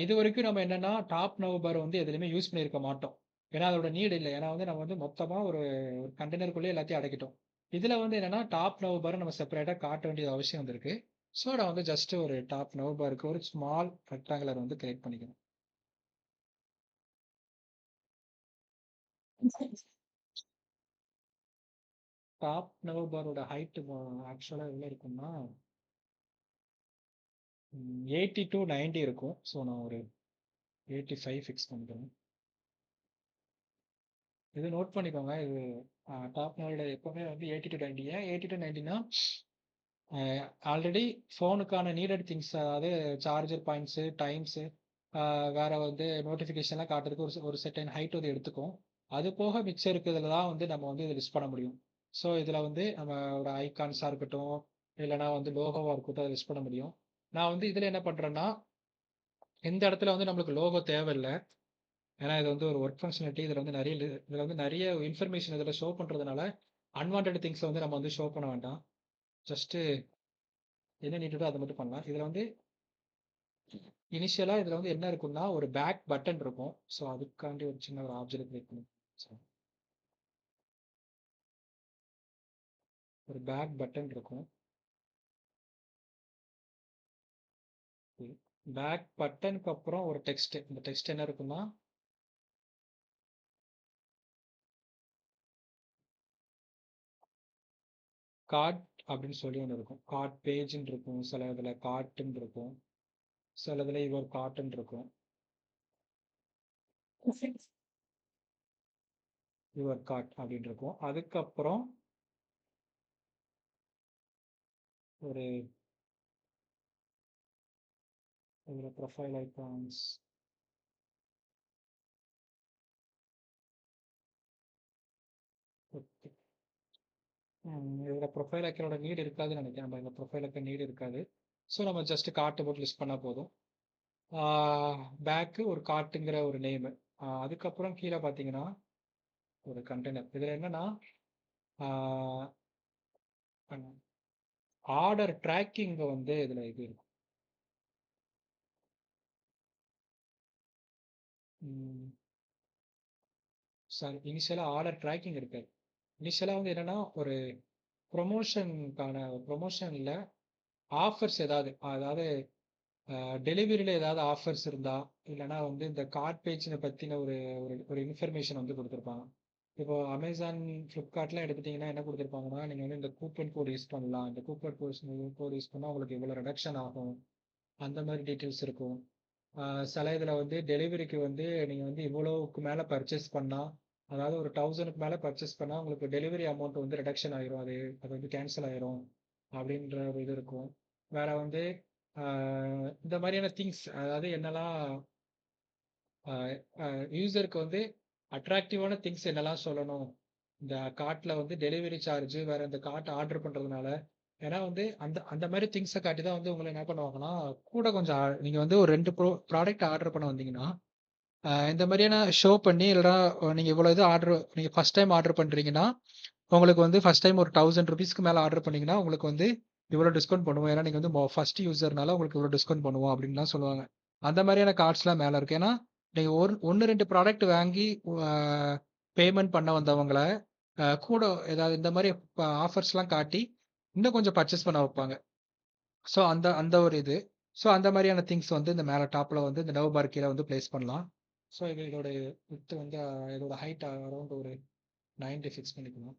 இதுவரைக்கும் நம்ம என்னன்னா, டாப் நவ் பார் வந்து எதுலயுமே யூஸ் பண்ணியிருக்க மாட்டோம். ஏன்னா அதோட நீட் இல்ல. ஏன்னா வந்து நம்ம வந்து மொத்தமா ஒரு கண்டெய்னருக்குள்ளயே எல்லாத்தையும் அடக்கிட்டோம். இதுல வந்து என்னன்னா, டாப் நவ் பார நம்ம செப்பரேட்டா காட்ட வேண்டியது அவசியம் வந்திருக்கு. ஸோ நான் வந்து ஜஸ்ட் ஒரு டாப் நவ் பாருக்கு ஒரு ஸ்மால் ரெக்டாங்குலர் வந்து கிரியேட் பண்ணிக்கிறேன். டாப் நவ் பாரோட ஹைட் ஆக்சுவலா எவ்வளோ இருக்கும்னா 80 டூ 90 இருக்கும். ஸோ நான் ஒரு 85 ஃபிக்ஸ் பண்ணிக்கிறேன். இது நோட் பண்ணிக்கோங்க. இது டாப் நோட எப்பவுமே வந்து 80 டு 90. ஏன் 80 டு 90னா ஆல்ரெடி ஃபோனுக்கான நீடட் திங்ஸ் அதாவது சார்ஜர் பாயிண்ட்ஸு, டைம்ஸு வேற வந்து நோட்டிஃபிகேஷன்லாம் காட்டுறதுக்கு ஒரு செட்டைன் ஹைட் வந்து எடுத்துக்கும். அது போக மிச்சம் இருக்கிறதுல தான் வந்து நம்ம வந்து இதை லிஸ்ட் பண்ண முடியும். ஸோ இதில் வந்து நம்மளோட ஐகான்ஸாக இருக்கட்டும், இல்லைனா வந்து லோகோவாக இருக்கட்டும் அதை லிஸ்ட் பண்ண முடியும். நான் வந்து இதில் என்ன பண்ணுறேன்னா, இந்த இடத்துல வந்து நம்மளுக்கு லோகோ தேவையில்லை. ஏன்னா இது வந்து ஒரு ஒர்க் ஃபங்க்ஷனாலிட்டி. இதில் வந்து நிறைய இன்ஃபர்மேஷன் இதில் ஷோ பண்ணுறதுனால அன்வான்ட் திங்ஸை வந்து நம்ம வந்து ஷோ பண்ண வேண்டாம். ஜஸ்ட்டு என்ன நீட்டோ அதை மட்டும் பண்ணலாம். இதில் வந்து இனிஷியலாக இதில் வந்து என்ன இருக்குன்னா ஒரு பேக் பட்டன் இருக்கும். ஸோ அதுக்காண்டி ஒரு சின்ன ஒரு ஆப்ஜெக்ட் கிரியேட் பண்ணி ஒரு பேக் பட்டன் இருக்கும். பேக் பட்டனுக்கு அப்புறம் ஒரு டெக்ஸ்ட். இந்த டெக்ஸ்ட் என்ன இருக்குன்னா கார்ட் அப்படின்னு சொல்லி ஒன்று இருக்கும். கார்ட் பேஜ்ன்னு இருக்கும். சில இதில் கார்ட்டுன்னு இருக்கும். சில இதில் யுவர் கார்ட்டுன்னு இருக்கும். யுவர் கார்ட் அப்படின்னு இருக்கும். அதுக்கப்புறம் ஒரு இதில் ப்ரொஃபைல் ஐகான்ஸ் இதில் ப்ரொஃபைல் ஐக்கனோட நீட் இருக்காதுன்னு நினைக்கிறேன். நம்ம இந்த ப்ரொஃபைல் ஐக்கன் நீட் இருக்காது. ஸோ நம்ம ஜஸ்ட் கார்ட்டை போட்டு லிஸ்ட் பண்ணால் போதும். பேக்கு ஒரு கார்ட்டுங்கிற ஒரு நேமு. அதுக்கப்புறம் கீழே பார்த்தீங்கன்னா ஒரு கண்டெய்னர். இதில் என்னன்னா ஆர்டர் ட்ராக்கிங் வந்து இதில் இது இருக்கும். சாரி, இனிஷியலாக ஆர்டர் ட்ராக்கிங் இருக்காது. இனிஷியலாக வந்து என்னன்னா ஒரு ப்ரொமோஷனில் ஆஃபர்ஸ் ஏதாவது, அதாவது டெலிவரியில் ஏதாவது ஆஃபர்ஸ் இருந்தா, இல்லைன்னா வந்து இந்த கார்ட் பேஜினை பற்றின ஒரு ஒரு ஒரு இன்ஃபர்மேஷன் வந்து கொடுத்துருப்பாங்க. இப்போ அமேசான், ஃப்ளிப்கார்ட்லாம் எடுத்துட்டிங்கன்னா என்ன கொடுத்துருப்பாங்கன்னா, நீங்கள் வந்து இந்த கூப்பன் கோட் யூஸ் பண்ணலாம். இந்த கூப்பன் கோட் யூஸ் பண்ணால் உங்களுக்கு இவ்வளோ ரிடக்ஷன் ஆகும். அந்த மாதிரி டீட்டெயில்ஸ் இருக்கும். சில இதில் வந்து டெலிவரிக்கு வந்து நீங்கள் வந்து இவ்வளோவுக்கு மேலே பர்ச்சேஸ் பண்ணால், அதாவது ஒரு 1000க்கு மேலே பர்ச்சேஸ் பண்ணால் உங்களுக்கு டெலிவரி அமௌண்ட் வந்து ரிடக்ஷன் ஆயிரும். அது வந்து கேன்சல் ஆயிரும் அப்படின்ற ஒரு இது இருக்கும். வேற வந்து இந்த மாதிரியான திங்ஸ், அதாவது என்னெல்லாம் யூசருக்கு வந்து அட்ராக்டிவான திங்ஸ் என்னெல்லாம் சொல்லணும். இந்த கார்ட்டில் வந்து டெலிவரி சார்ஜ் வேற, இந்த கார்ட் ஆர்டர் பண்ணுறதுனால. ஏன்னா வந்து அந்த அந்த மாதிரி திங்ஸை காட்டி தான் வந்து உங்களை என்ன பண்ணுவாங்கன்னா, கூட கொஞ்சம் நீங்கள் வந்து ஒரு 2 ப்ராடக்ட் ஆர்டர் பண்ண வந்தீங்கன்னா, இந்த மாதிரியான ஷோ பண்ணி, இல்லைனா நீங்கள் இவ்வளோ இது நீங்கள் ஃபஸ்ட் டைம் ஆர்டர் பண்ணுறீங்கன்னா, உங்களுக்கு வந்து ஃபஸ்ட் டைம் ஒரு 1000 மேலே ஆர்டர் பண்ணீங்கன்னா உங்களுக்கு வந்து இவ்வளோ டிஸ்கவுண்ட் பண்ணுவோம். ஏன்னா நீங்கள் வந்து ஃபர்ஸ்ட் யூசர்னால உங்களுக்கு இவ்வளோ டிஸ்கவுண்ட் பண்ணுவோம் அப்படின்லாம் சொல்லுவாங்க. அந்த மாதிரியான கார்ட்ஸ்லாம் மேலே இருக்குது. ஏன்னா நீங்கள் ஒன்று 2 ப்ராடக்ட் வாங்கி பேமெண்ட் பண்ண வந்தவங்கள கூட ஏதாவது இந்த மாதிரி ஆஃபர்ஸ்லாம் காட்டி இன்னும் கொஞ்சம் பர்ச்சேஸ் பண்ண வைப்பாங்க. ஸோ அந்த அந்த ஒரு இது. ஸோ அந்த மாதிரியான திங்ஸ் வந்து இந்த மேலே டாப்பில் வந்து இந்த நவ் பார் கீழே வந்து பிளேஸ் பண்ணலாம். ஸோ இதோட வித்து வந்து இதோட ஹைட் அரௌண்ட் ஒரு 90 ஃபிக்ஸ் பண்ணிக்கணும்.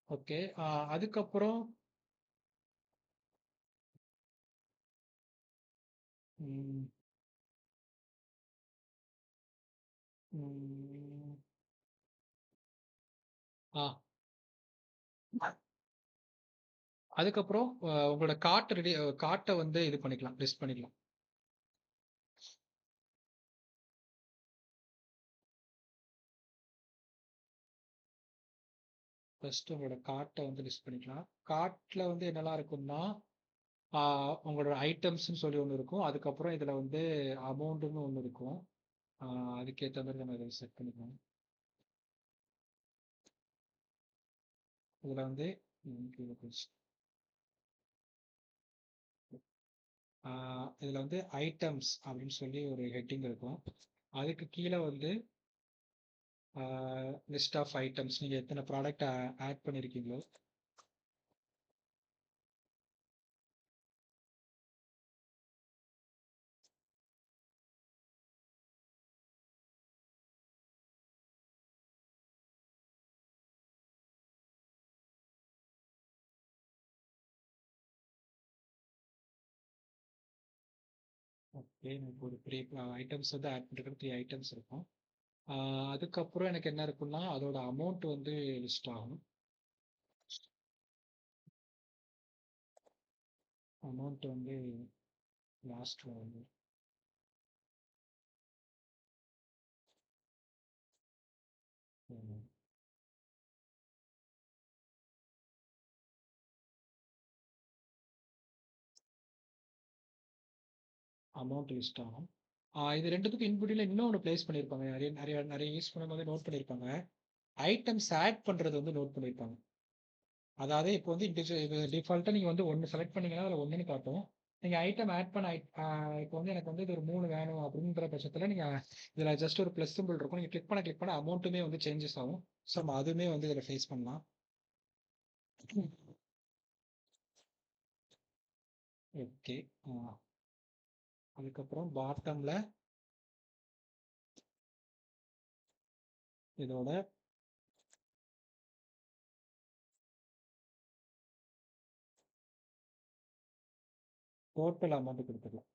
ஓகே. அதுக்கப்புறம் ம், ம், ஆ அதுக்கப்புறம் உங்களோட கார்ட்டை வந்து இது பண்ணிக்கலாம், லிஸ்ட் பண்ணிக்கலாம். ஃபர்ஸ்ட் உங்களோட கார்ட்டை வந்து லிஸ்ட் பண்ணிக்கலாம். கார்ட்டில் வந்து என்னெல்லாம் இருக்கும்னா, உங்களோட ஐட்டம்ஸ்னு சொல்லி ஒன்று இருக்கும். அதுக்கப்புறம் இதில் வந்து அமௌண்ட்டுன்னு ஒன்று இருக்கும். அதுக்கேற்ற மாதிரி நம்ம இதை செட் பண்ணிக்கலாம். இதில் வந்து இதில் வந்து ஐட்டம்ஸ் அப்படின்னு சொல்லி ஒரு ஹெட்டிங் இருக்கும். அதுக்கு கீழே வந்து லிஸ்ட் ஆஃப் ஐட்டம்ஸ், நீங்கள் எத்தனை ப்ராடக்ட் ஆட் பண்ணியிருக்கீங்களோ. ஓகே, எனக்கு ஒரு 3 ஐட்டம்ஸ் வந்து ஆட் பண்ணுறதுக்கு 3 ஐட்டம்ஸ் இருக்கும். அதுக்கப்புறம் எனக்கு என்ன இருக்குன்னா, அதோட அமௌண்ட் வந்து லிஸ்ட் ஆகும். அமௌண்ட் வந்து லாஸ்ட்டில் வந்து அமௌண்ட் லிஸ்ட் ஆகும். இது ரெண்டுத்துக்கும் இன்பிட்வீனில் இன்னொன்று ப்ளேஸ் பண்ணியிருப்பாங்க. நிறைய நிறைய நிறைய யூஸ் பண்ணும்போது நோட் பண்ணியிருப்பாங்க. ஐட்டம்ஸ் ஆட் பண்ணுறது வந்து நோட் பண்ணியிருப்பாங்க. அதாவது இப்போ வந்து இது டிஃபால்ட்டாக நீங்கள் வந்து ஒன்று செலக்ட் பண்ணீங்கன்னா அதில் ஒன்றுன்னு காட்டும். நீங்கள் ஐட்டம் ஆட் பண்ண இப்போ வந்து எனக்கு வந்து இது ஒரு 3 வேணும் அப்படின்ற பட்சத்தில் நீங்கள் இதில் ஜஸ்ட் ஒரு ப்ளஸ் சிம்பிள் இருக்கும். நீங்கள் கிளிக் பண்ண அமௌண்ட்டுமே வந்து சேஞ்சஸ் ஆகும். ஸோ நம்ம அதுவுமே வந்து இதில் ஃபேஸ் பண்ணலாம். ஓகே. அதுக்கப்புறம் பாட்டமில் இதோட டோட்டல் அமௌண்ட் கொடுத்துக்கலாம்.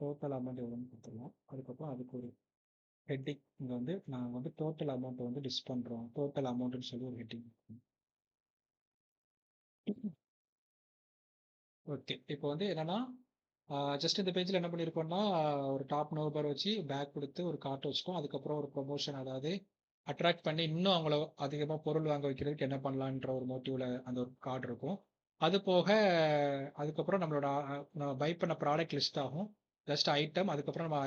டோட்டல் அமௌண்ட் எவ்வளோன்னு கொடுத்துடலாம். அதுக்கப்புறம் அதுக்கு ஒரு ஹெட்டிங் இங்கே வந்து நாங்கள் வந்து டோட்டல் அமௌண்ட்டை வந்து லிஸ்ட் பண்ணுறோம், டோட்டல் அமௌண்ட்டுன்னு சொல்லி ஒரு ஹெட்டிங். ஓகே, இப்போ வந்து என்னன்னா ஜஸ்ட் இந்த பேஜில் என்ன பண்ணியிருக்கோம்னா ஒரு டாப் நோபர் வச்சு பேக் கொடுத்து ஒரு கார்ட் வச்சுட்டோம். அதுக்கப்புறம் ஒரு ப்ரொமோஷன், அதாவது அட்ராக்ட் பண்ணி இன்னும் அவங்கள அதிகமாக பொருள் வாங்க வைக்கிறதுக்கு என்ன பண்ணலான்ற ஒரு மோட்டிவ்ல அந்த ஒரு கார்டு இருக்கும். அது போக அதுக்கப்புறம் நம்மளோட நம்ம பை பண்ண ப்ராடக்ட் லிஸ்ட் ஆகும். ஜஸ்ட் ஐட்டம், அதுக்கப்புறம் நம்ம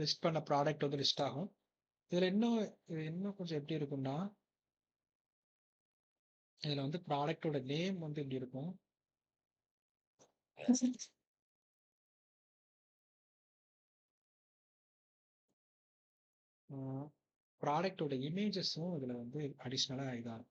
லிஸ்ட் பண்ண ப்ராடக்ட் வந்து லிஸ்ட் ஆகும். இதில் இன்னும் கொஞ்சம் எப்படி இருக்கும்னா, இதில் வந்து ப்ராடக்டோட நேம் வந்து எப்படி இருக்கும், ப்ராடக்டோட இமேஜஸும் இதில் வந்து அடிஷ்னலாக இதாகும்.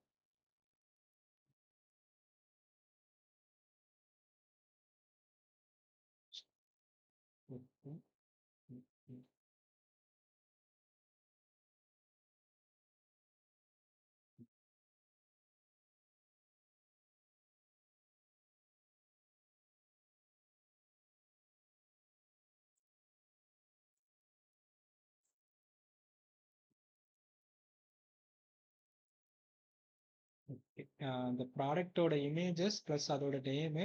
அந்த ப்ராடக்டோட இமேஜஸ் ப்ளஸ் அதோட நேமு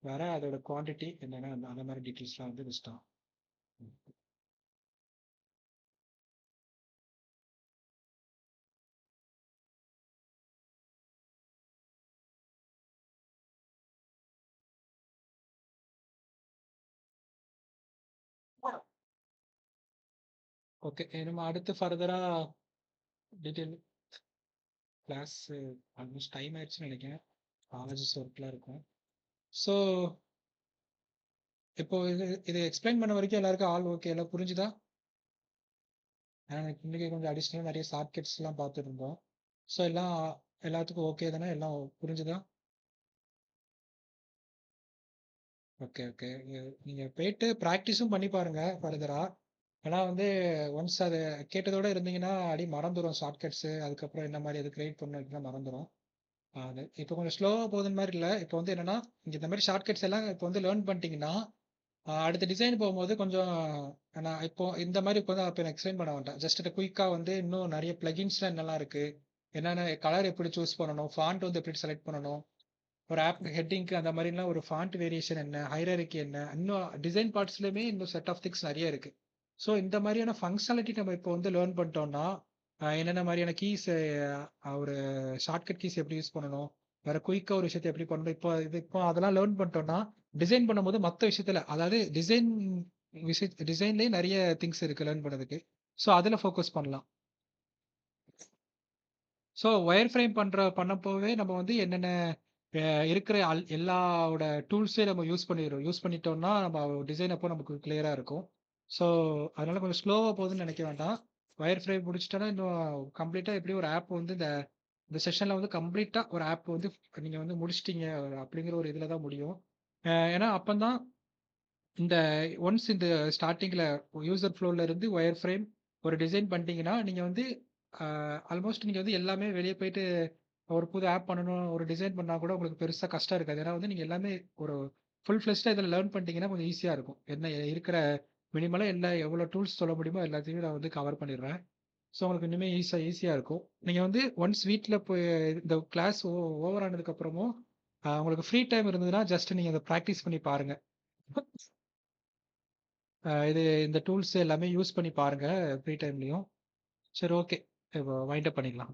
வேற, அதோட குவான்டிட்டி என்னென்ன அந்த மாதிரி டீட்டெயில்ஸ்லாம் வந்து லிஸ்ட் ஆகும். ஓகே, நம்ம அடுத்து ஃபர்தராக டீட்டெயில் கிளாஸ் ஆல்மோஸ்ட் டைம் ஆயிடுச்சுன்னு நினைக்கிறேன். காலேஜஸ் ஒர்க்லாம் இருக்கும். ஸோ இப்போ இது எக்ஸ்பிளைன் பண்ண வரைக்கும் எல்லாருக்கும் ஆல் ஓகே, எல்லாம் புரிஞ்சுதா? எனக்கு இன்றைக்கி கொஞ்சம் அடிஷ்னலாக நிறைய ஷார்ட்கட்ஸ்லாம் பார்த்துருந்தோம். ஸோ எல்லாம் எல்லாத்துக்கும் ஓகே தானே, எல்லாம் புரிஞ்சுதா? ஓகே ஓகே, நீங்கள் போயிட்டு ப்ராக்டிஸும் பண்ணி பாருங்கள் ஃபர்தராக. ஏன்னா வந்து ஒன்ஸ் அதை கேட்டதோட இருந்தீங்கன்னா அடி மறந்துடும் ஷார்ட்கட்ஸு, அதுக்கப்புறம் என்ன மாதிரி அது கிரியேட் பண்ண அப்படின்னா மறந்துடும். அது இப்போ கொஞ்சம் ஸ்லோவாக போகுதுன்னு மாதிரி இல்லை. இப்போ வந்து என்னன்னா, இங்கே இந்த மாதிரி ஷார்ட்கட்ஸ் எல்லாம் இப்போ வந்து லேர்ன் பண்ணிட்டீங்கன்னா அடுத்த டிசைன் போகும்போது கொஞ்சம் நான் இப்போ இந்த மாதிரி இப்போ வந்து அப்போ நான் எக்ஸ்பிளைன் பண்ண வேண்டாம். ஜஸ்ட் குயிக்காக வந்து இன்னும் நிறைய பிளகின்ஸ்லாம் என்னெல்லாம் இருக்குது, என்னென்ன கலர் எப்படி சூஸ் பண்ணணும், ஃபாண்ட் வந்து எப்படி செலக்ட் பண்ணணும், ஒரு ஆப் ஹெட்டிங்க்கு அந்த மாதிரிலாம் ஒரு ஃபாண்ட் வேரியேஷன் என்ன, ஹைராரிக்கி என்ன, இன்னும் டிசைன் பார்ட்ஸ்லையுமே இன்னும் செட் ஆஃப் திங்ஸ் நிறைய இருக்குது. ஸோ இந்த மாதிரியான ஃபங்க்ஷனாலிட்டி நம்ம இப்போ வந்து லேர்ன் பண்ணிட்டோம்னா என்னென்ன மாதிரியான கீஸ், ஒரு ஷார்ட்கட் கீஸ் எப்படி யூஸ் பண்ணணும், வேற குயிக்காக ஒரு விஷயத்தை எப்படி பண்ணணும், இப்போ அதெல்லாம் லேர்ன் பண்ணிட்டோம்னா டிசைன் பண்ணும்போது மற்ற விஷயத்துல, அதாவது டிசைன்லேயே நிறைய திங்ஸ் இருக்கு லேர்ன் பண்ணதுக்கு. ஸோ அதில் ஃபோக்கஸ் பண்ணலாம். ஸோ ஒயர் ஃப்ரேம் பண்ணப்போவே நம்ம வந்து என்னென்ன இருக்கிற எல்லாவோட டூல்ஸே நம்ம யூஸ் பண்ணிட்டோம்னா நம்ம டிசைன் அப்போ நமக்கு கிளியராக இருக்கும். ஸோ அதனால கொஞ்சம் ஸ்லோவாக போகுதுன்னு நினைக்க வேண்டாம். ஒயர் ஃப்ரேம் முடிச்சிட்டோன்னா இன்னும் கம்ப்ளீட்டாக எப்படி ஒரு ஆப் வந்து இந்த இந்த செஷனில் வந்து கம்ப்ளீட்டாக ஒரு ஆப் வந்து நீங்கள் வந்து முடிச்சிட்டீங்க அப்படிங்கிற ஒரு இதில் தான் முடியும். ஏன்னா அப்போ தான் இந்த ஒன்ஸ் இந்த ஸ்டார்டிங்கில் யூசர் ஃப்ளோவில் இருந்து ஒயர் ஃப்ரேம் ஒரு டிசைன் பண்ணிட்டீங்கன்னா நீங்கள் வந்து ஆல்மோஸ்ட் நீங்கள் வந்து எல்லாமே வெளியே போயிட்டு ஒரு புது ஆப் பண்ணணும், ஒரு டிசைன் பண்ணால் கூட உங்களுக்கு பெருசாக கஷ்டம் இருக்காது. ஏன்னா வந்து நீங்கள் எல்லாமே ஒரு ஃபுல் ஃப்ளெஷ்டாக இதில் லேர்ன் பண்ணிட்டீங்கன்னா கொஞ்சம் ஈஸியாக இருக்கும். என்ன இருக்கிற மினிமலாக எவ்வளோ டூல்ஸ் சொல்ல முடியுமோ எல்லாத்தையுமே நான் வந்து கவர் பண்ணிடுறேன். ஸோ உங்களுக்கு இனிமேல் ஈஸியாக இருக்கும். நீங்கள் வந்து ஒன்ஸ் வீட்டில் போய் இந்த கிளாஸ் ஓவர் ஆனதுக்கப்புறமும் உங்களுக்கு ஃப்ரீ டைம் இருந்ததுன்னா ஜஸ்ட் நீங்கள் அதை ப்ராக்டிஸ் பண்ணி பாருங்கள். இந்த டூல்ஸ் எல்லாமே யூஸ் பண்ணி பாருங்கள் ஃப்ரீ டைம்லேயும். சரி, ஓகே, இப்போ வைண்ட் அப் பண்ணிக்கலாம்.